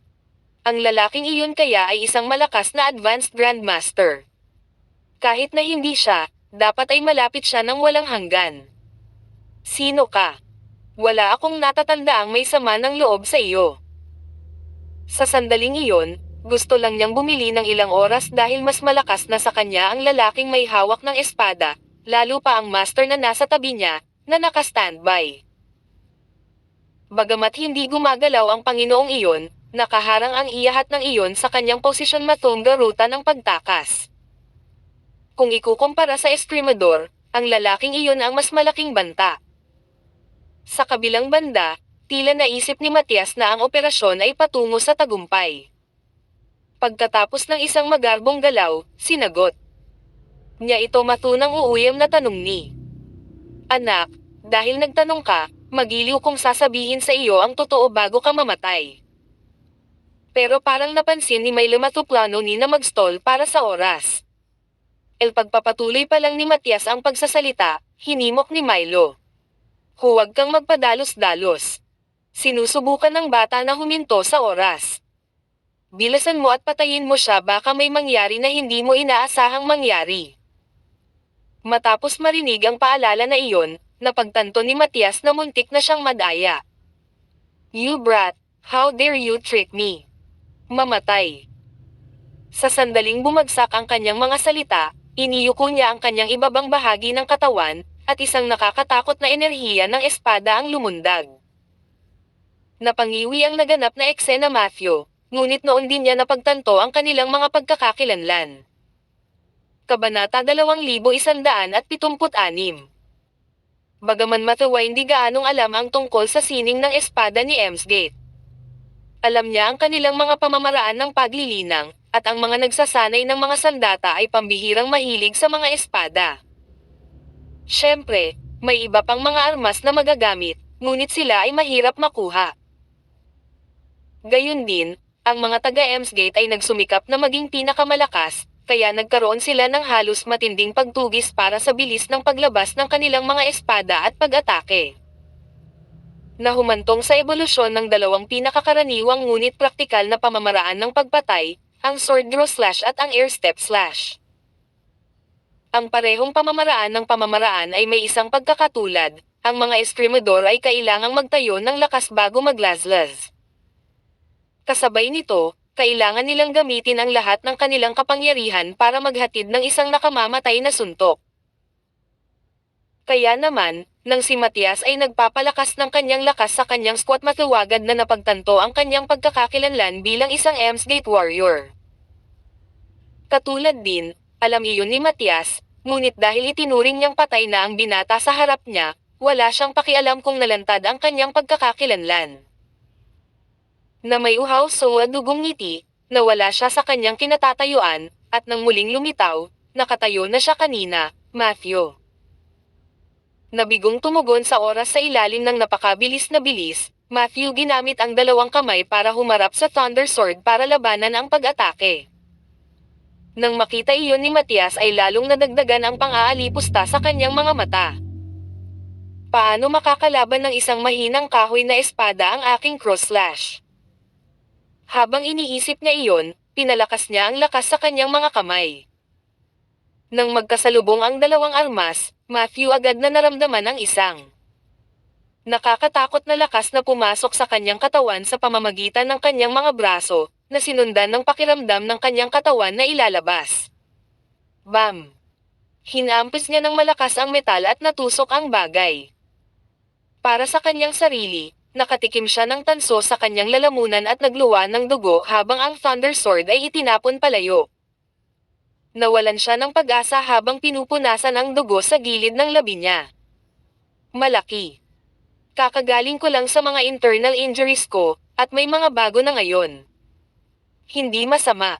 Ang lalaking iyon kaya ay isang malakas na advanced grandmaster. Kahit na hindi siya, dapat ay malapit siya ng walang hanggan. Sino ka? Wala akong natatandaang may sama ng loob sa iyo. Sa sandaling iyon, gusto lang niyang bumili ng ilang oras dahil mas malakas na sa kanya ang lalaking may hawak ng espada, lalo pa ang master na nasa tabi niya, na naka-standby. Bagamat hindi gumagalaw ang Panginoong iyon, nakaharang ang iyahat ng iyon sa kanyang posisyon matungga ruta ng pagtakas. Kung ikukumpara sa Escrimador, ang lalaking iyon ang mas malaking banta. Sa kabilang banda, tila naisip ni Matias na ang operasyon ay patungo sa tagumpay. Pagkatapos ng isang magarbong galaw, sinagot niya ito matunang uuyam na tanong ni Anak, dahil nagtanong ka, magiliw kong sasabihin sa iyo ang totoo bago ka mamatay. Pero parang napansin ni may plano ni na mag-stall para sa oras. Pagpapatuloy pa lang ni Matias ang pagsasalita, hinimok ni Milo. Huwag kang magpadalos-dalos. Sinusubukan ng bata na huminto sa oras. Bilasan mo at patayin mo siya baka may mangyari na hindi mo inaasahang mangyari. Matapos marinig ang paalala na iyon, napagtanto ni Matias na muntik na siyang madaya. You brat, how dare you trick me? Mamatay. Sa sandaling bumagsak ang kanyang mga salita, iniyuko niya ang kanyang ibabang bahagi ng katawan, at isang nakakatakot na enerhiya ng espada ang lumundag. Napangiwi ang naganap na eksena Matthew, ngunit noon din niya napagtanto ang kanilang mga pagkakakilanlan. Kabanata 2176. Bagaman Matthew ay hindi gaanong alam ang tungkol sa sining ng espada ni Emsgate. Alam niya ang kanilang mga pamamaraan ng paglilinang, at ang mga nagsasanay ng mga sandata ay pambihirang mahilig sa mga espada. Siyempre, may iba pang mga armas na magagamit, ngunit sila ay mahirap makuha. Gayun din, ang mga taga-Emsgate ay nagsumikap na maging pinakamalakas, kaya nagkaroon sila ng halos matinding pagtugis para sa bilis ng paglabas ng kanilang mga espada at pag-atake. Nahumantong sa ebolusyon ng dalawang pinakakaraniwang ngunit praktikal na pamamaraan ng pagpatay, ang sword draw slash at ang air step slash. Ang parehong pamamaraan ng pamamaraan ay may isang pagkakatulad, ang mga Escrimador ay kailangang magtayo ng lakas bago maglazlaz. Kasabay nito, kailangan nilang gamitin ang lahat ng kanilang kapangyarihan para maghatid ng isang nakamamatay na suntok. Kaya naman, nang si Matias ay nagpapalakas ng kanyang lakas sa kanyang squat matuwagad na napagtanto ang kanyang pagkakakilanlan bilang isang Emsgate warrior. Katulad din, alam iyon ni Matias, ngunit dahil itinuring niyang patay na ang binata sa harap niya, wala siyang pakialam kung nalantad ang kanyang pagkakakilanlan. na may uhaw sa dugong ngiti, nawala siya sa kanyang kinatatayuan, at nang muling lumitaw, nakatayo na siya kanina, Matthew. Nabigong tumugon sa oras sa ilalim ng napakabilis na bilis, Matthew ginamit ang dalawang kamay para humarap sa Thunder Sword para labanan ang pag-atake. Nang makita iyon ni Matias ay lalong nadagdagan ang pang-aalipusta sa kanyang mga mata. Paano makakalaban ng isang mahinang kahoy na espada ang aking cross slash? Habang iniisip niya iyon, pinalakas niya ang lakas sa kanyang mga kamay. Nang magkasalubong ang dalawang armas, Matthew agad na naramdaman ang isang nakakatakot na lakas na pumasok sa kanyang katawan sa pamamagitan ng kanyang mga braso, na sinundan ng pakiramdam ng kanyang katawan na ilalabas. Bam! Hinampis niya ng malakas ang metal at natusok ang bagay. Para sa kanyang sarili, nakatikim siya ng tanso sa kanyang lalamunan at nagluwa ng dugo habang ang Thunder Sword ay itinapon palayo. Nawalan siya ng pag-asa habang pinupunasan ang dugo sa gilid ng labi niya. Malaki. Kakagaling ko lang sa mga internal injuries ko, at may mga bago na ngayon. Hindi masama.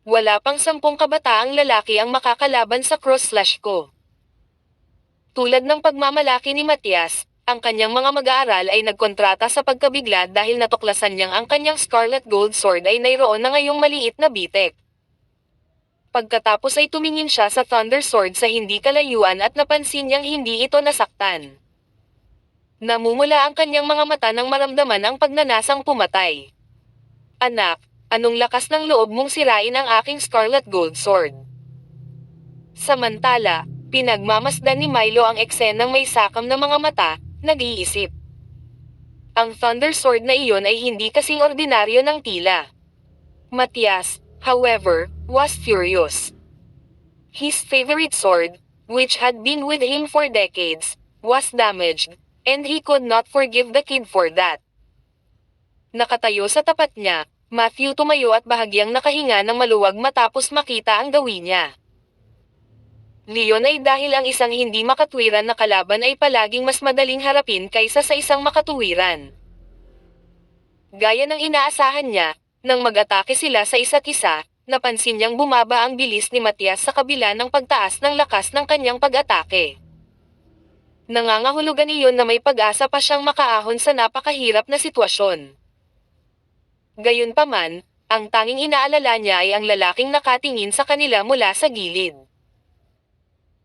Wala pang 10 kabataang lalaki ang makakalaban sa cross slash ko. Tulad ng pagmamalaki ni Matias, ang kanyang mga mag-aaral ay nagkontrata sa pagkabigla dahil natuklasan niyang ang kanyang Scarlet Gold Sword ay mayroon na ngayong maliit na bitek. Pagkatapos ay tumingin siya sa Thunder Sword sa hindi kalayuan at napansin niyang hindi ito nasaktan. Namumula ang kanyang mga mata nang maramdaman ang pagnanasang pumatay. Anak, anong lakas ng loob mong sirain ang aking Scarlet Gold Sword? Samantala, pinagmamasdan ni Milo ang eksenang may sakam na mga mata, nag-iisip. Ang Thunder Sword na iyon ay hindi kasing ordinaryo ng tila. Matias, however, was furious. His favorite sword, which had been with him for decades, was damaged, and he could not forgive the kid for that. Nakatayo sa tapat niya, Matthew tumayo at bahagyang nakahinga ng maluwag matapos makita ang gawin niya. Leon ay dahil ang isang hindi makatuwiran na kalaban ay palaging mas madaling harapin kaysa sa isang makatuwiran. Gaya ng inaasahan niya, nang mag-atake sila sa isa't isa, napansin niyang bumaba ang bilis ni Matias sa kabila ng pagtaas ng lakas ng kanyang pag-atake. Nangangahulugan iyon na may pag-asa pa siyang makaahon sa napakahirap na sitwasyon. Gayunpaman, ang tanging inaalala niya ay ang lalaking nakatingin sa kanila mula sa gilid.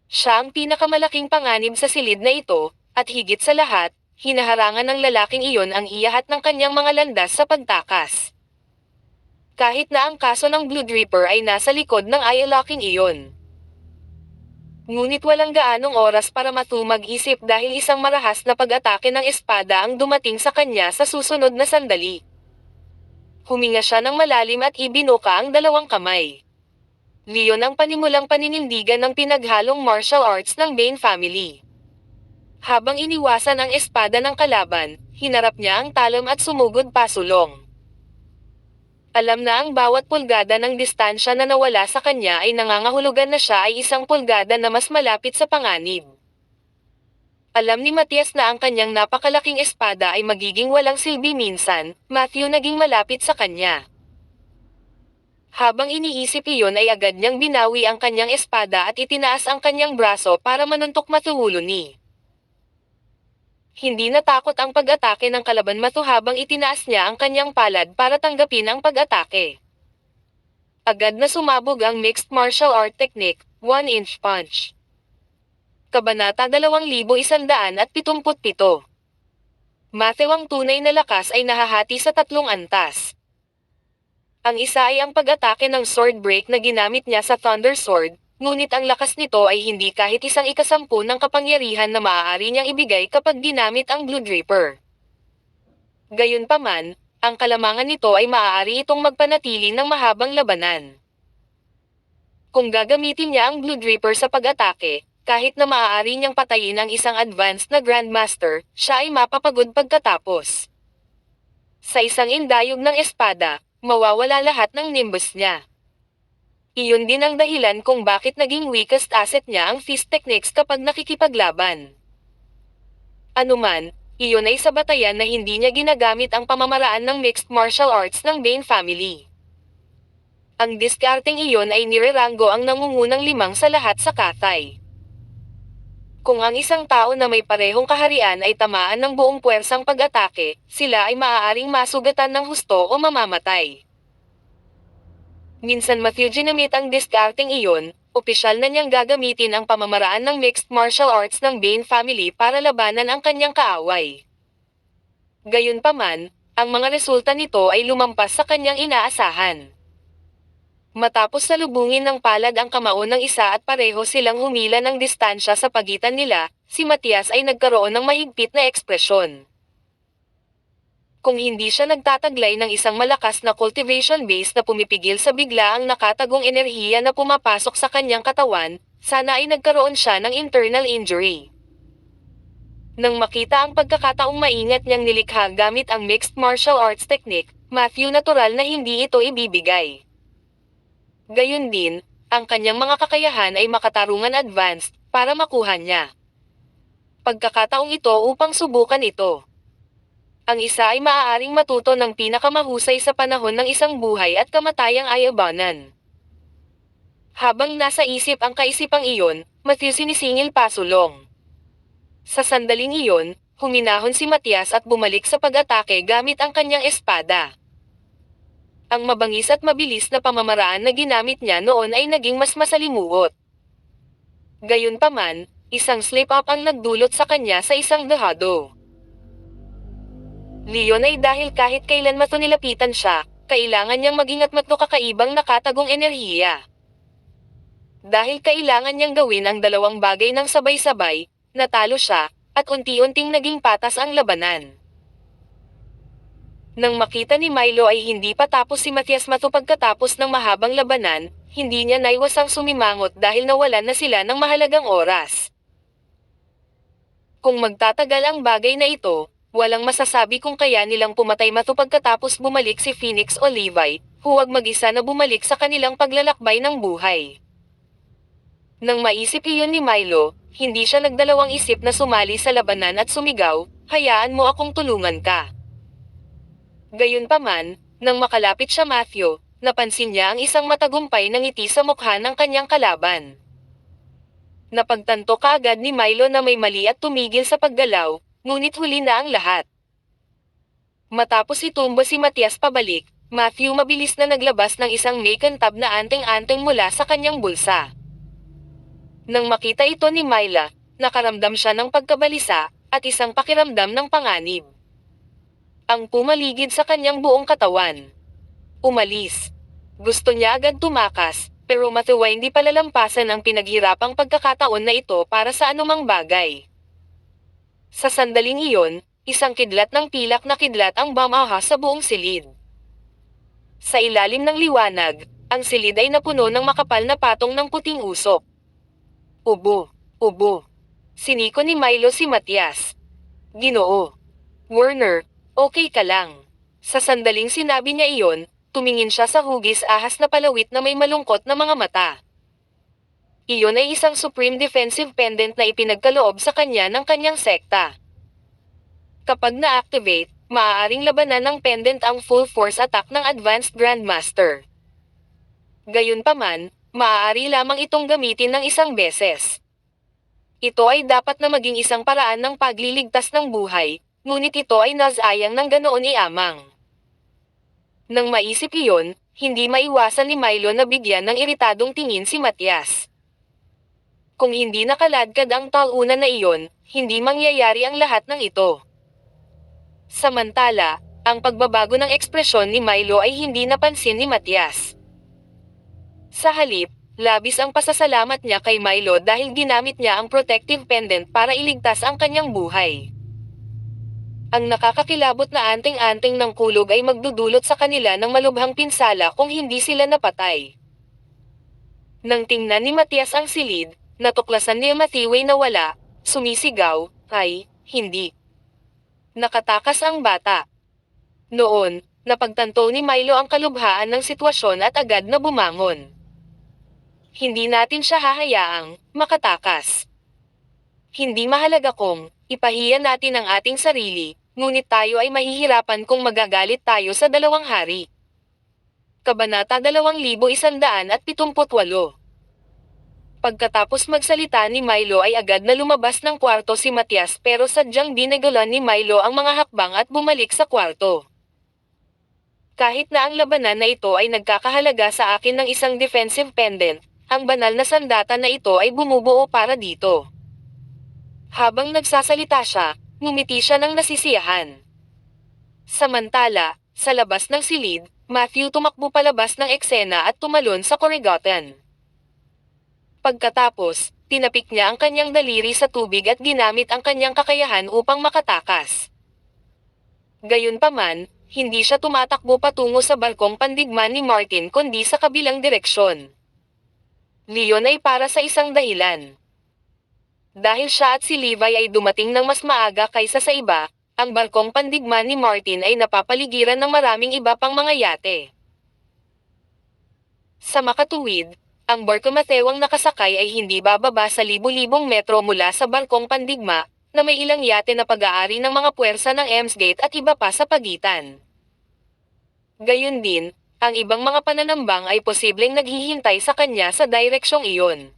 Siya ang pinakamalaking panganib sa silid na ito, at higit sa lahat, hinaharangan ng lalaking iyon ang iyahat ng kanyang mga landas sa pagtakas. Kahit na ang kaso ng Blood Reaper ay nasa likod ng eye-locking iyon. Ngunit walang gaanong oras para mag-isip dahil isang marahas na pag-atake ng espada ang dumating sa kanya sa susunod na sandali. Huminga siya ng malalim at ibinuka ang dalawang kamay. Leon ang panimulang paninindigan ng pinaghalong martial arts ng Bane family. Habang iniwasan ang espada ng kalaban, hinarap niya ang talon at sumugod pasulong. Alam na ang bawat pulgada ng distansya na nawala sa kanya ay nangangahulugan na siya ay isang pulgada na mas malapit sa panganib. Alam ni Matias na ang kanyang napakalaking espada ay magiging walang silbi minsan, Matthew naging malapit sa kanya. Habang iniisip iyon ay agad niyang binawi ang kanyang espada at itinaas ang kanyang braso para manuntok Matthew ni. Hindi natakot ang pag-atake ng kalaban Matthew habang itinaas niya ang kanyang palad para tanggapin ang pag-atake. Agad na sumabog ang Mixed Martial Art Technique, 1-inch punch. Kabanata 2177. Matthew, ang tunay na lakas ay nahahati sa 3 antas. Ang isa ay ang pag-atake ng sword break na ginamit niya sa Thunder Sword, ngunit ang lakas nito ay hindi kahit 1/10 ng kapangyarihan na maaari niyang ibigay kapag ginamit ang Blood Reaper. Gayunpaman, ang kalamangan nito ay maaari itong magpanatili ng mahabang labanan. Kung gagamitin niya ang Blood Reaper sa pag-atake, kahit na maaari niyang patayin ang isang advanced na Grandmaster, siya ay mapapagod pagkatapos. Sa isang indayog ng espada, mawawala lahat ng nimbus niya. Iyon din ang dahilan kung bakit naging weakest asset niya ang fist techniques kapag nakikipaglaban. Anuman, Iyon ay sa batayan na hindi niya ginagamit ang pamamaraan ng mixed martial arts ng Bain family. Ang diskarteng iyon ay nireranggo ang nangungunang limang sa lahat sa Cathay. Kung ang isang tao na may parehong kaharian ay tamaan ng buong puwersang pag-atake, sila ay maaaring masugatan ng husto o mamamatay. Minsan Matthew ginamit ang diskarteng iyon, opisyal na niyang gagamitin ang pamamaraan ng mixed martial arts ng Bain family para labanan ang kanyang kaaway. Gayunpaman, ang mga resulta nito ay lumampas sa kanyang inaasahan. Matapos salubungin ng palad ang kamao ng isa at pareho silang humila ng distansya sa pagitan nila, si Matias ay nagkaroon ng mahigpit na ekspresyon. Kung hindi siya nagtataglay ng isang malakas na cultivation base na pumipigil sa biglaang nakatagong enerhiya na pumapasok sa kanyang katawan, sana ay nagkaroon siya ng internal injury. Nang makita ang pagkakataong maingat niyang nilikha gamit ang mixed martial arts technique, Matthew natural na hindi ito ibibigay. Gayun din, ang kanyang mga kakayahan ay makatarungan advanced, para makuha niya pagkakataong ito upang subukan ito. Ang isa ay maaaring matuto ng pinakamahusay sa panahon ng isang buhay at kamatayang ayabanan. Habang nasa isip ang kaisipang iyon, Matthew sinisingil pasulong. Sa sandaling iyon, huminahon si Matias at bumalik sa pag-atake gamit ang kanyang espada. Ang mabangis at mabilis na pamamaraan na ginamit niya noon ay naging mas masalimuot. Gayunpaman, isang slip-up ang nagdulot sa kanya sa isang dehado. Leon ay dahil kahit kailan mato nilapitan siya, kailangan niyang maging at matno kakaibang nakatagong enerhiya. Dahil kailangan niyang gawin ang dalawang bagay ng sabay-sabay, natalo siya, at unti-unting naging patas ang labanan. Nang makita ni Milo ay hindi pa tapos si Matias Mato pagkatapos ng mahabang labanan, hindi niya naiwasang sumimangot dahil nawalan na sila ng mahalagang oras. Kung magtatagal ang bagay na ito, walang masasabi kung kaya nilang pumatay Mato pagkatapos bumalik si Phoenix o Levi, huwag mag-isa na bumalik sa kanilang paglalakbay ng buhay. Nang maisip iyon ni Milo, hindi siya nagdalawang isip na sumali sa labanan at sumigaw, "Hayaan mo akong tulungan ka." Gayunpaman, nang makalapit siya Matthew, napansin niya ang isang matagumpay na ngiti sa mukha ng kanyang kalaban. Napagtanto kaagad ni Milo na may mali at tumigil sa paggalaw, ngunit huli na ang lahat. Matapos itumba si Matias pabalik, Matthew mabilis na naglabas ng isang makantab na anteng-anteng mula sa kanyang bulsa. Nang makita ito ni Myla, nakaramdam siya ng pagkabalisa, at isang pakiramdam ng panganib. Ang pumaligid sa kanyang buong katawan. Umalis. Gusto niya agad tumakas, pero matuwa hindi palalampasan ang pinaghirapang pagkakataon na ito para sa anumang bagay. Sa sandaling iyon, isang kidlat ng pilak na kidlat ang bumahas sa buong silid. Sa ilalim ng liwanag, ang silid ay napuno ng makapal na patong ng puting usok. Ubo, ubo. Siniko ni Milo si Matias. Ginoo. Werner, okay ka lang. Sa sandaling sinabi niya iyon, tumingin siya sa hugis ahas na palawit na may malungkot na mga mata. Iyon ay isang supreme defensive pendant na ipinagkaloob sa kanya ng kanyang sekta. Kapag na-activate, maaaring labanan ng pendant ang full force attack ng Advanced Grandmaster. Gayunpaman, maaari lamang itong gamitin ng isang beses. Ito ay dapat na maging isang paraan ng pagliligtas ng buhay, ngunit ito ay nasayang ng ganoon iamang. Nang maisip iyon, hindi maiwasan ni Milo na bigyan ng iritadong tingin si Matias. Kung hindi nakaladkad ang talunan na iyon, hindi mangyayari ang lahat ng ito. Samantala, ang pagbabago ng ekspresyon ni Milo ay hindi napansin ni Matias. Sa halip, labis ang pasasalamat niya kay Milo dahil ginamit niya ang protective pendant para iligtas ang kanyang buhay. Ang nakakakilabot na anting-anting ng kulog ay magdudulot sa kanila ng malubhang pinsala kung hindi sila napatay. Nang tingnan ni Matias ang silid, natuklasan ni Matthew na wala, sumisigaw, "Ay, hindi." Nakatakas ang bata. Noon, napagtanto ni Milo ang kalubhaan ng sitwasyon at agad na bumangon. Hindi natin siya hahayaang makatakas. Hindi mahalaga kung Ipahiya natin ang ating sarili, ngunit tayo ay mahihirapan kung magagalit tayo sa dalawang hari. Kabanata 2178. Pagkatapos magsalita ni Milo ay agad na lumabas ng kwarto si Matias pero sadyang binegulan ni Milo ang mga hakbang at bumalik sa kwarto. Kahit na ang labanan na ito ay nagkakahalaga sa akin ng isang defensive pendant, ang banal na sandata na ito ay bumubuo para dito. Habang nagsasalita siya, ngumiti siya ng nasisiyahan. Samantala, sa labas ng silid, Matthew tumakbo palabas ng eksena at tumalon sa korigotan. Pagkatapos, tinapik niya ang kanyang daliri sa tubig at ginamit ang kanyang kakayahan upang makatakas. Gayunpaman, hindi siya tumatakbo patungo sa barkong pandigma ni Martin kundi sa kabilang direksyon. Leon ay para sa isang dahilan. Dahil siya at si Levi ay dumating ng mas maaga kaysa sa iba, ang barkong pandigma ni Martin ay napapaligiran ng maraming iba pang mga yate. Sa makatuwid, ang barko Matewang nakasakay ay hindi bababa sa libu-libong metro mula sa barkong pandigma, na may ilang yate na pag-aari ng mga puwersa ng Emsgate at iba pa sa pagitan. Gayun din, ang ibang mga pananambang ay posibleng naghihintay sa kanya sa direksyong iyon.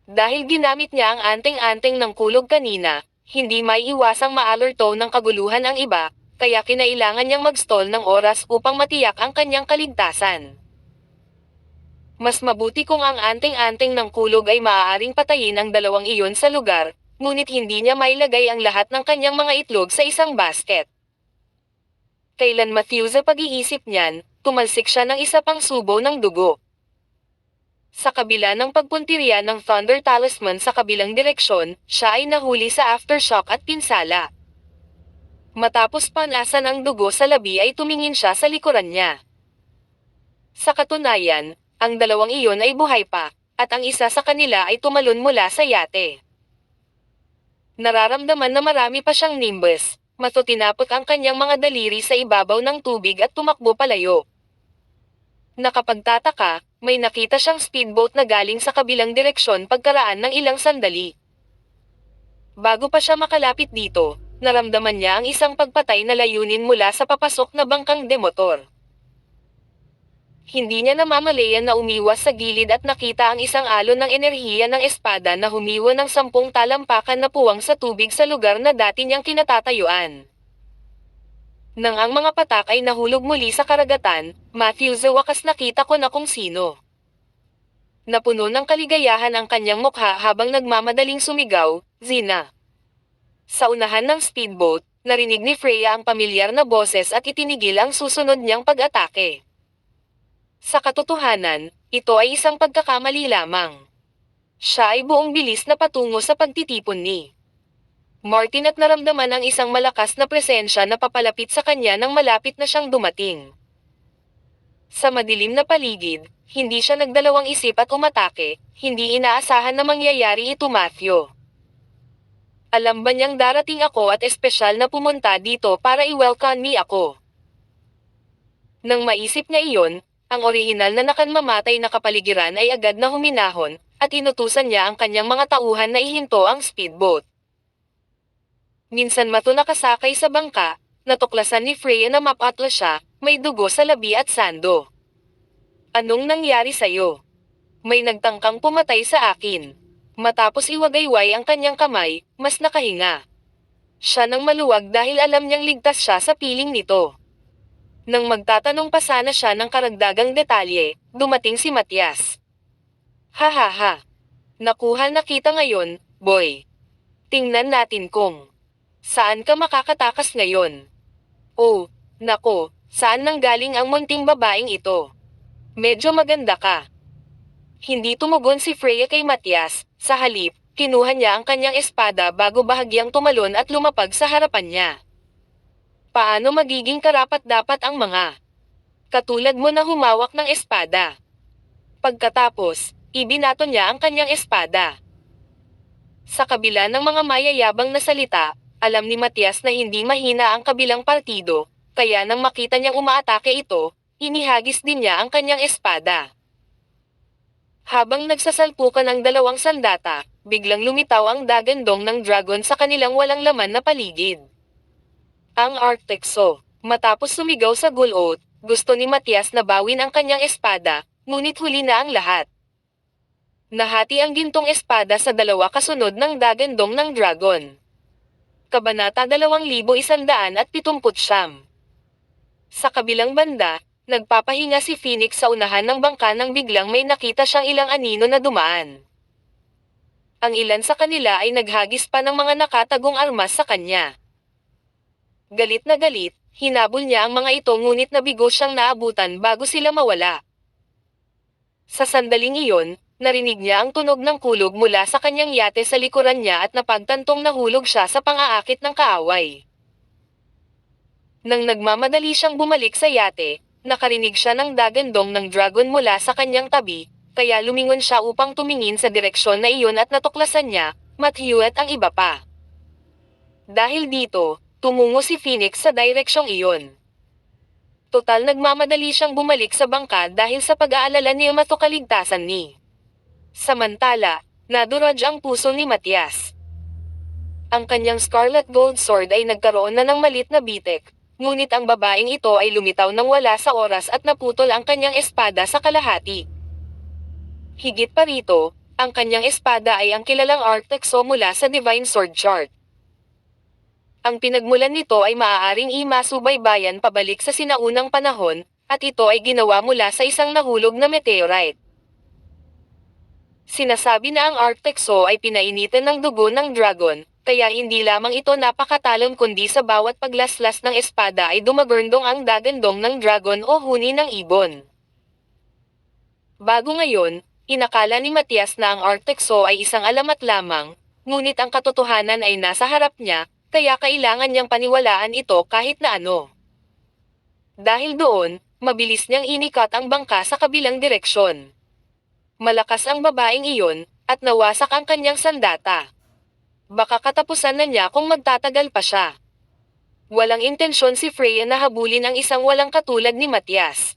Dahil ginamit niya ang anting-anting ng kulog kanina, hindi may iwasang ma-alerto ng kaguluhan ang iba, kaya kinailangan niyang mag-stall ng oras upang matiyak ang kanyang kaligtasan. Mas mabuti kung ang anting-anting ng kulog ay maaaring patayin ang dalawang iyon sa lugar, ngunit hindi niya mailagay ang lahat ng kanyang mga itlog sa isang basket. Kailan Matthew sa pag-iisip niyan, tumalsik siya ng isa pang subo ng dugo. Sa kabila ng pagpuntirya ng Thunder Talisman sa kabilang direksyon, siya ay nahuli sa aftershock at pinsala. Matapos panasan ang dugo sa labi ay tumingin siya sa likuran niya. Sa katunayan, ang dalawang iyon ay buhay pa, at ang isa sa kanila ay tumalon mula sa yate. Nararamdaman na marami pa siyang nimbus, tinapot ang kanyang mga daliri sa ibabaw ng tubig at tumakbo palayo. Nakapagtataka, may nakita siyang speedboat na galing sa kabilang direksyon pagkaraan ng ilang sandali. Bago pa siya makalapit dito, naramdaman niya ang isang pagpatay na layunin mula sa papasok na bangkang demotor. Hindi niya namamalayan na umiwas sa gilid at nakita ang isang alon ng enerhiya ng espada na humiwa ng 10 talampakan na puwang sa tubig sa lugar na dati niyang kinatatayuan. Nang ang mga patak ay nahulog muli sa karagatan, Matthew sa wakas nakita ko na kung sino. Napuno ng kaligayahan ang kanyang mukha habang nagmamadaling sumigaw, "Zina!" Sa unahan ng speedboat, narinig ni Freya ang pamilyar na boses at itinigil ang susunod niyang pag-atake. Sa katotohanan, ito ay isang pagkakamali lamang. Siya ay buong bilis na patungo sa pagtitipon ni Martin at naramdaman ang isang malakas na presensya na papalapit sa kanya nang malapit na siyang dumating. Sa madilim na paligid, hindi siya nagdalawang isip at umatake, hindi inaasahan na mangyayari ito Matthew. Alam ba niyang darating ako at espesyal na pumunta dito para i-welcome me ako? Nang maisip niya iyon, ang orihinal na nakanmamatay na kapaligiran ay agad na huminahon, at inutusan niya ang kanyang mga tauhan na ihinto ang speedboat. Minsan nakasakay sa bangka, natuklasan ni Freya na mapatlo siya, may dugo sa labi at sando. "Anong nangyari sa'yo?" "May nagtangkang pumatay sa akin." Matapos iwagayway ang kanyang kamay, mas nakahinga siya ng maluwag dahil alam niyang ligtas siya sa piling nito. Nang magtatanong pa sana siya ng karagdagang detalye, dumating si Matias. "Hahaha. Nakuha na kita ngayon, boy. Tingnan natin kung saan ka makakatakas ngayon." "Oh, nako, saan nanggaling ang munting babaeng ito? Medyo maganda ka." Hindi tumugon si Freya kay Matias, sa halip, kinuha niya ang kanyang espada bago bahagyang tumalon at lumapag sa harapan niya. "Paano magiging karapat-dapat ang mga katulad mo na humawak ng espada?" Pagkatapos, ibinato niya ang kanyang espada. Sa kabila ng mga mayayabang na salita, alam ni Matias na hindi mahina ang kabilang partido, kaya nang makita niyang umaatake ito, inihagis din niya ang kanyang espada. Habang nagsasalpukan ang dalawang sandata, biglang lumitaw ang dagandong ng dragon sa kanilang walang laman na paligid. Ang Arctic Saw. Matapos sumigaw sa gulot, gusto ni Matias na bawin ang kanyang espada, ngunit huli na ang lahat. Nahati ang gintong espada sa dalawa kasunod ng dagandong ng dragon. Kabanata 2179. Sa kabilang banda, nagpapahinga si Phoenix sa unahan ng bangka nang biglang may nakita siyang ilang anino na dumaan. Ang ilan sa kanila ay naghagis pa ng mga nakatagong armas sa kanya. Galit na galit, hinabol niya ang mga ito ngunit nabigo siyang naabutan bago sila mawala. Sa sandaling iyon, narinig niya ang tunog ng kulog mula sa kanyang yate sa likuran niya at napagtantong nahulog siya sa pang-aakit ng kaaway. Nang nagmamadali siyang bumalik sa yate, nakarinig siya ng dagandong ng dragon mula sa kanyang tabi, kaya lumingon siya upang tumingin sa direksyon na iyon at natuklasan niya, Matthew at ang iba pa. Dahil dito, tumungo si Phoenix sa direksyong iyon. Total nagmamadali siyang bumalik sa bangka dahil sa pag-aalala ni Matthew kaligtasan ni. Samantala, nadurog ang puso ni Matias. Ang kanyang Scarlet Gold Sword ay nagkaroon na ng malit na bitek, ngunit ang babaeng ito ay lumitaw nang wala sa oras at naputol ang kanyang espada sa kalahati. Higit pa rito, ang kanyang espada ay ang kilalang Arctic Saw mula sa Divine Sword Chart. Ang pinagmulan nito ay maaaring imasubaybayan pabalik sa sinaunang panahon, at ito ay ginawa mula sa isang nahulog na meteorite. Sinasabi na ang Arctic Saw ay pinainitan ng dugo ng dragon, kaya hindi lamang ito napakatalam kundi sa bawat paglaslas ng espada ay dumagurndong ang dagandong ng dragon o huni ng ibon. Bago ngayon, inakala ni Matias na ang Arctic Saw ay isang alamat lamang, ngunit ang katotohanan ay nasa harap niya, kaya kailangan niyang paniwalaan ito kahit na ano. Dahil doon, mabilis niyang inikat ang bangka sa kabilang direksyon. Malakas ang babaeng iyon, at nawasak ang kanyang sandata. Baka katapusan na niya kung magtatagal pa siya. Walang intensyon si Freya na habulin ang isang walang katulad ni Matias.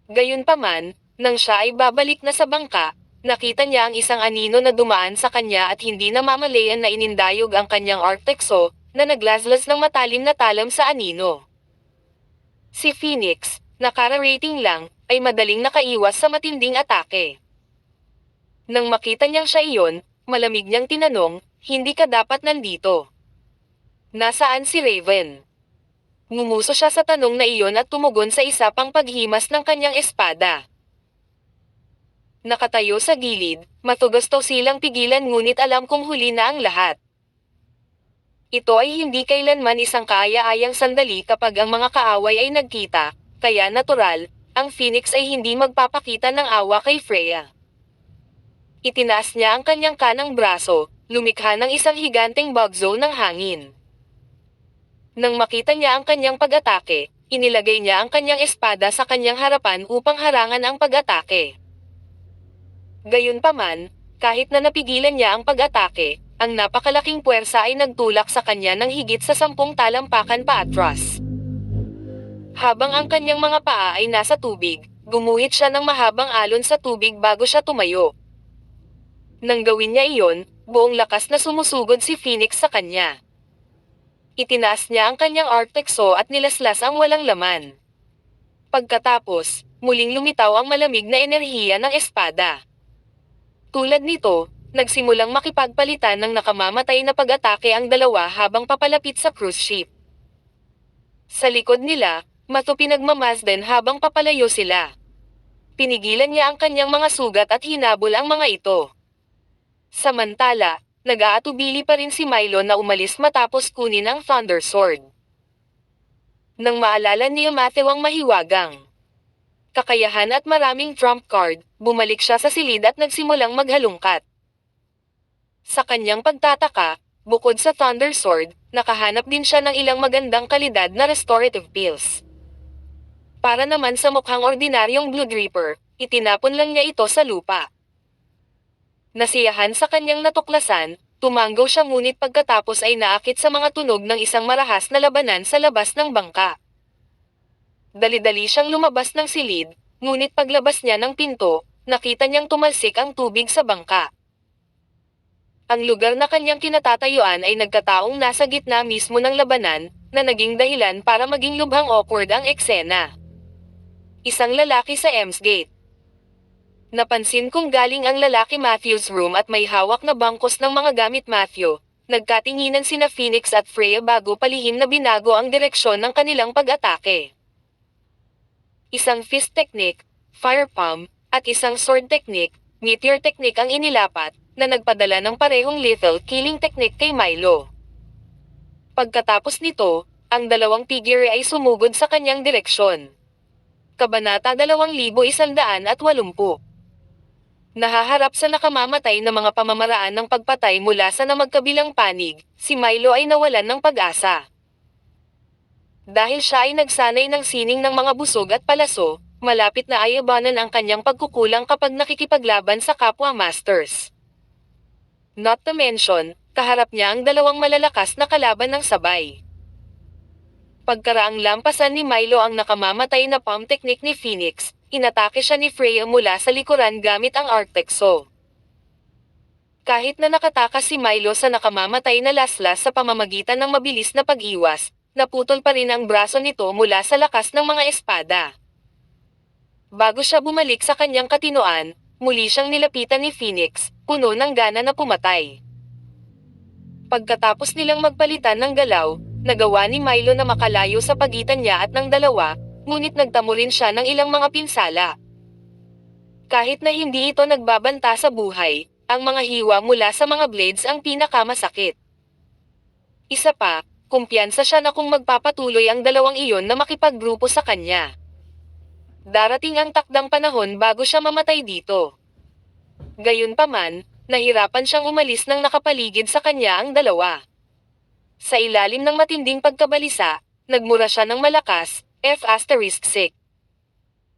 Gayunpaman, nang siya ay babalik na sa bangka, nakita niya ang isang anino na dumaan sa kanya at hindi namamalayan na inindayog ang kanyang Arctic Saw, na naglaslas ng matalim na talam sa anino. Si Phoenix, nakara-rating lang, ay madaling nakaiwas sa matinding atake. Nang makita niyang siya iyon, malamig niyang tinanong, "Hindi ka dapat nandito? Nasaan si Raven?" Ngumuso siya sa tanong na iyon at tumugon sa isa pang paghimas ng kanyang espada. Nakatayo sa gilid, matugusto silang pigilan ngunit alam kong huli na ang lahat. Ito ay hindi kailanman isang kaaya-ayang sandali kapag ang mga kaaway ay nagkita, kaya natural, ang Phoenix ay hindi magpapakita ng awa kay Freya. Itinaas niya ang kanyang kanang braso, lumikha ng isang higanteng bugzo ng hangin. Nang makita niya ang kanyang pag-atake, inilagay niya ang kanyang espada sa kanyang harapan upang harangan ang pag-atake. Gayunpaman, kahit na napigilan niya ang pag-atake, ang napakalaking puwersa ay nagtulak sa kanya ng higit sa 10 talampakan paatras. Habang ang kanyang mga paa ay nasa tubig, gumuhit siya ng mahabang alon sa tubig bago siya tumayo. Nang gawin niya iyon, buong lakas na sumusugod si Phoenix sa kanya. Itinaas niya ang kanyang Arctic Saw at nilaslas ang walang laman. Pagkatapos, muling lumitaw ang malamig na enerhiya ng espada. Tulad nito, nagsimulang makipagpalitan ng nakamamatay na pag-atake ang dalawa habang papalapit sa cruise ship. Sa likod nila, Matthew pinagmamasdan habang papalayo sila. Pinigilan niya ang kanyang mga sugat at hinabol ang mga ito. Samantala, nag-aatubili pa rin si Milo na umalis matapos kunin ang Thunder Sword. Nang maalala ni Matthew ang mahiwagang kakayahan at maraming trump card, bumalik siya sa silid at nagsimulang maghalungkat. Sa kanyang pagtataka, bukod sa Thunder Sword, nakahanap din siya ng ilang magandang kalidad na restorative pills. Para naman sa mukhang ordinaryong Blood Reaper, itinapon lang niya ito sa lupa. Nasiyahan sa kanyang natuklasan, tumanggaw siya ngunit pagkatapos ay naakit sa mga tunog ng isang marahas na labanan sa labas ng bangka. Dali-dali siyang lumabas ng silid, ngunit paglabas niya ng pinto, nakita niyang tumalsik ang tubig sa bangka. Ang lugar na kanyang kinatatayuan ay nagkataong nasa gitna mismo ng labanan, na naging dahilan para maging lubhang awkward ang eksena. Isang lalaki sa Ems Gate. Napansin kong galing ang lalaki Matthew's room at may hawak na bangkos ng mga gamit Matthew. Nagkatinginan sina Phoenix at Freya bago palihim na binago ang direksyon ng kanilang pag-atake. Isang fist technique, fire palm, at isang sword technique, meteor technique ang inilapat, na nagpadala ng parehong lethal killing technique kay Milo. Pagkatapos nito, ang dalawang figure ay sumugod sa kanyang direksyon. Kabanata 2180. Nahaharap sa nakamamatay na mga pamamaraan ng pagpatay mula sa na magkabilang panig, si Milo ay nawalan ng pag-asa. Dahil siya ay nagsanay ng sining ng mga busog at palaso, malapit na ayabanan ang kanyang pagkukulang kapag nakikipaglaban sa kapwa masters. Not to mention, kaharap niya ang dalawang malalakas na kalaban ng sabay. Pagkaraang lampasan ni Milo ang nakamamatay na palm technique ni Phoenix, inatake siya ni Freya mula sa likuran gamit ang Artexo. Kahit na nakatakas si Milo sa nakamamatay na laslas sa pamamagitan ng mabilis na pag-iwas, naputol pa rin ang braso nito mula sa lakas ng mga espada. Bago siya bumalik sa kanyang katinoan, muli siyang nilapitan ni Phoenix, puno ng gana na pumatay. Pagkatapos nilang magpalitan ng galaw, nagawa ni Milo na makalayo sa pagitan niya at ng dalawa, ngunit nagtamo rin siya ng ilang mga pinsala. Kahit na hindi ito nagbabanta sa buhay, ang mga hiwa mula sa mga blades ang pinakamasakit. Isa pa, kumpiyansa siya na kung magpapatuloy ang dalawang iyon na makipaggrupo sa kanya. Darating ang takdang panahon bago siya mamatay dito. Gayunpaman, nahirapan siyang umalis nang nakapaligid sa kanya ang dalawa. Sa ilalim ng matinding pagkabalisa, nagmura siya ng malakas, F***.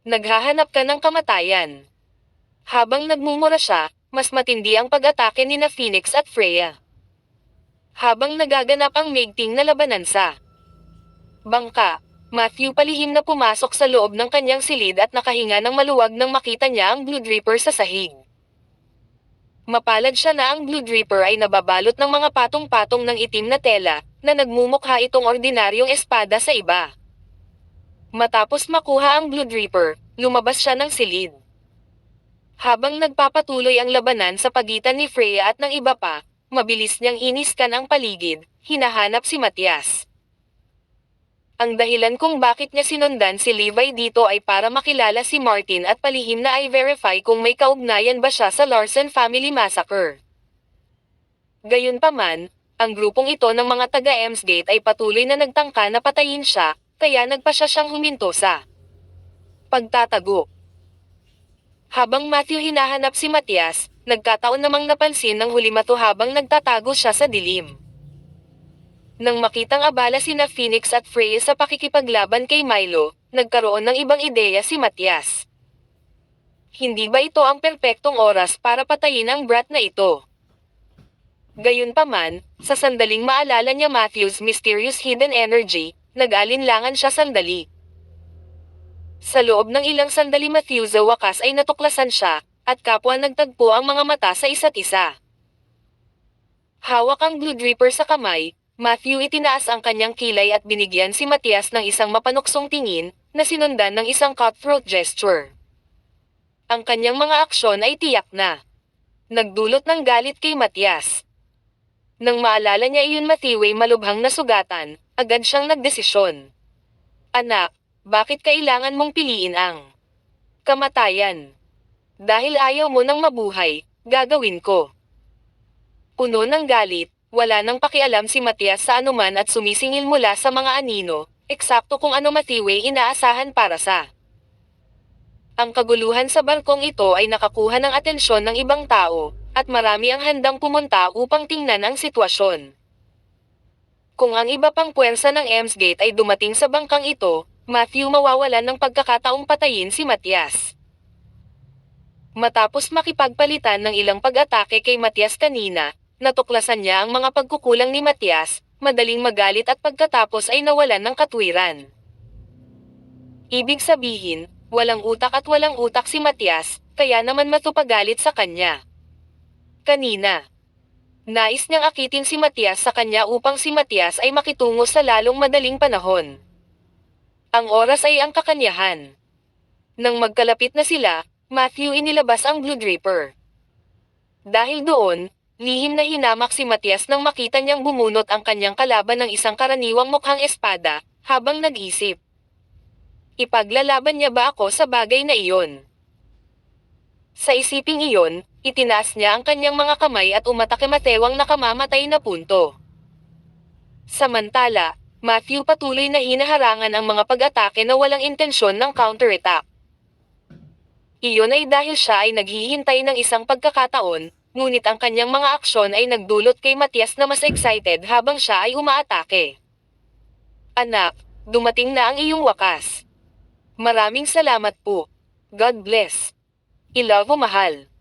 Naghahanap ka ng kamatayan. Habang nagmumura siya, mas matindi ang pag-atake ni na Phoenix at Freya. Habang nagaganap ang maigting na labanan sa bangka, Matthew palihim na pumasok sa loob ng kanyang silid at nakahinga ng maluwag nang makita niya ang Blood Reaper sa sahig. Mapalad siya na ang Blood Reaper ay nababalot ng mga patong-patong ng itim na tela, na nagmumukha itong ordinaryong espada sa iba. Matapos makuha ang Blood Reaper, lumabas siya ng silid. Habang nagpapatuloy ang labanan sa pagitan ni Freya at ng iba pa, mabilis niyang iniskan ang paligid, hinahanap si Matias. Ang dahilan kung bakit niya sinundan si Levi dito ay para makilala si Martin at palihim na i-verify kung may kaugnayan ba siya sa Larsen Family Massacre. Gayunpaman, ang grupong ito ng mga taga-Ems Gate ay patuloy na nagtangka na patayin siya, kaya nagpasya siyang huminto sa pagtatago. Habang Matthew hinahanap si Matias, nagkataon namang napansin ng hulimato habang nagtatago siya sa dilim. Nang makitang abala sina Phoenix at Freya sa pakikipaglaban kay Milo, nagkaroon ng ibang ideya si Matias. Hindi ba ito ang perpektong oras para patayin ang brat na ito? Gayunpaman, sa sandaling maalala niya Matthew's mysterious hidden energy, nag-alinlangan siya sandali. Sa loob ng ilang sandali Matthew sa wakas ay natuklasan siya, at kapwa nagtagpo ang mga mata sa isa't isa. Hawak ang Blood Reaper sa kamay, Matthew itinaas ang kanyang kilay at binigyan si Matias ng isang mapanuksong tingin, na sinundan ng isang cutthroat gesture. Ang kanyang mga aksyon ay tiyak na nagdulot ng galit kay Matias. Nang maalala niya iyon Matthew ay malubhang nasugatan, agad siyang nagdesisyon. Anak, bakit kailangan mong piliin ang kamatayan? Dahil ayaw mo nang mabuhay, gagawin ko. Puno ng galit, wala nang pakialam si Matias sa anuman at sumisingil mula sa mga anino, eksakto kung ano Matthew ay inaasahan para sa ang kaguluhan sa barkong ito ay nakakuha ng atensyon ng ibang tao, at marami ang handang pumunta upang tingnan ang sitwasyon. Kung ang iba pang puwersa ng Ems Gate ay dumating sa bangkang ito, Matthew mawawalan ng pagkakataong patayin si Matias. Matapos makipagpalitan ng ilang pag-atake kay Matias kanina, natuklasan niya ang mga pagkukulang ni Matias, madaling magalit at pagkatapos ay nawalan ng katwiran. Ibig sabihin, walang utak at walang utak si Matias, kaya naman matupagalit sa kanya. Kanina. Nais niyang akitin si Matias sa kanya upang si Matias ay makitungo sa lalong madaling panahon. Ang oras ay ang kakanyahan. Nang magkalapit na sila, Matthew inilabas ang Blue Draper. Dahil doon, lihim na hinamak si Matias nang makita niyang bumunot ang kanyang kalaban ng isang karaniwang mukhang espada, habang nag-isip. Ipaglalaban niya ba ako sa bagay na iyon? Sa isiping iyon, itinaas niya ang kanyang mga kamay at umatake Mateo ang nakamamatay na punto. Samantala, Matthew patuloy na hinaharangan ang mga pag-atake na walang intensyon ng counterattack. Iyon ay dahil siya ay naghihintay ng isang pagkakataon, ngunit ang kanyang mga aksyon ay nagdulot kay Matias na mas excited habang siya ay umaatake. Anak, dumating na ang iyong wakas. Maraming salamat po. God bless. I love mo mahal.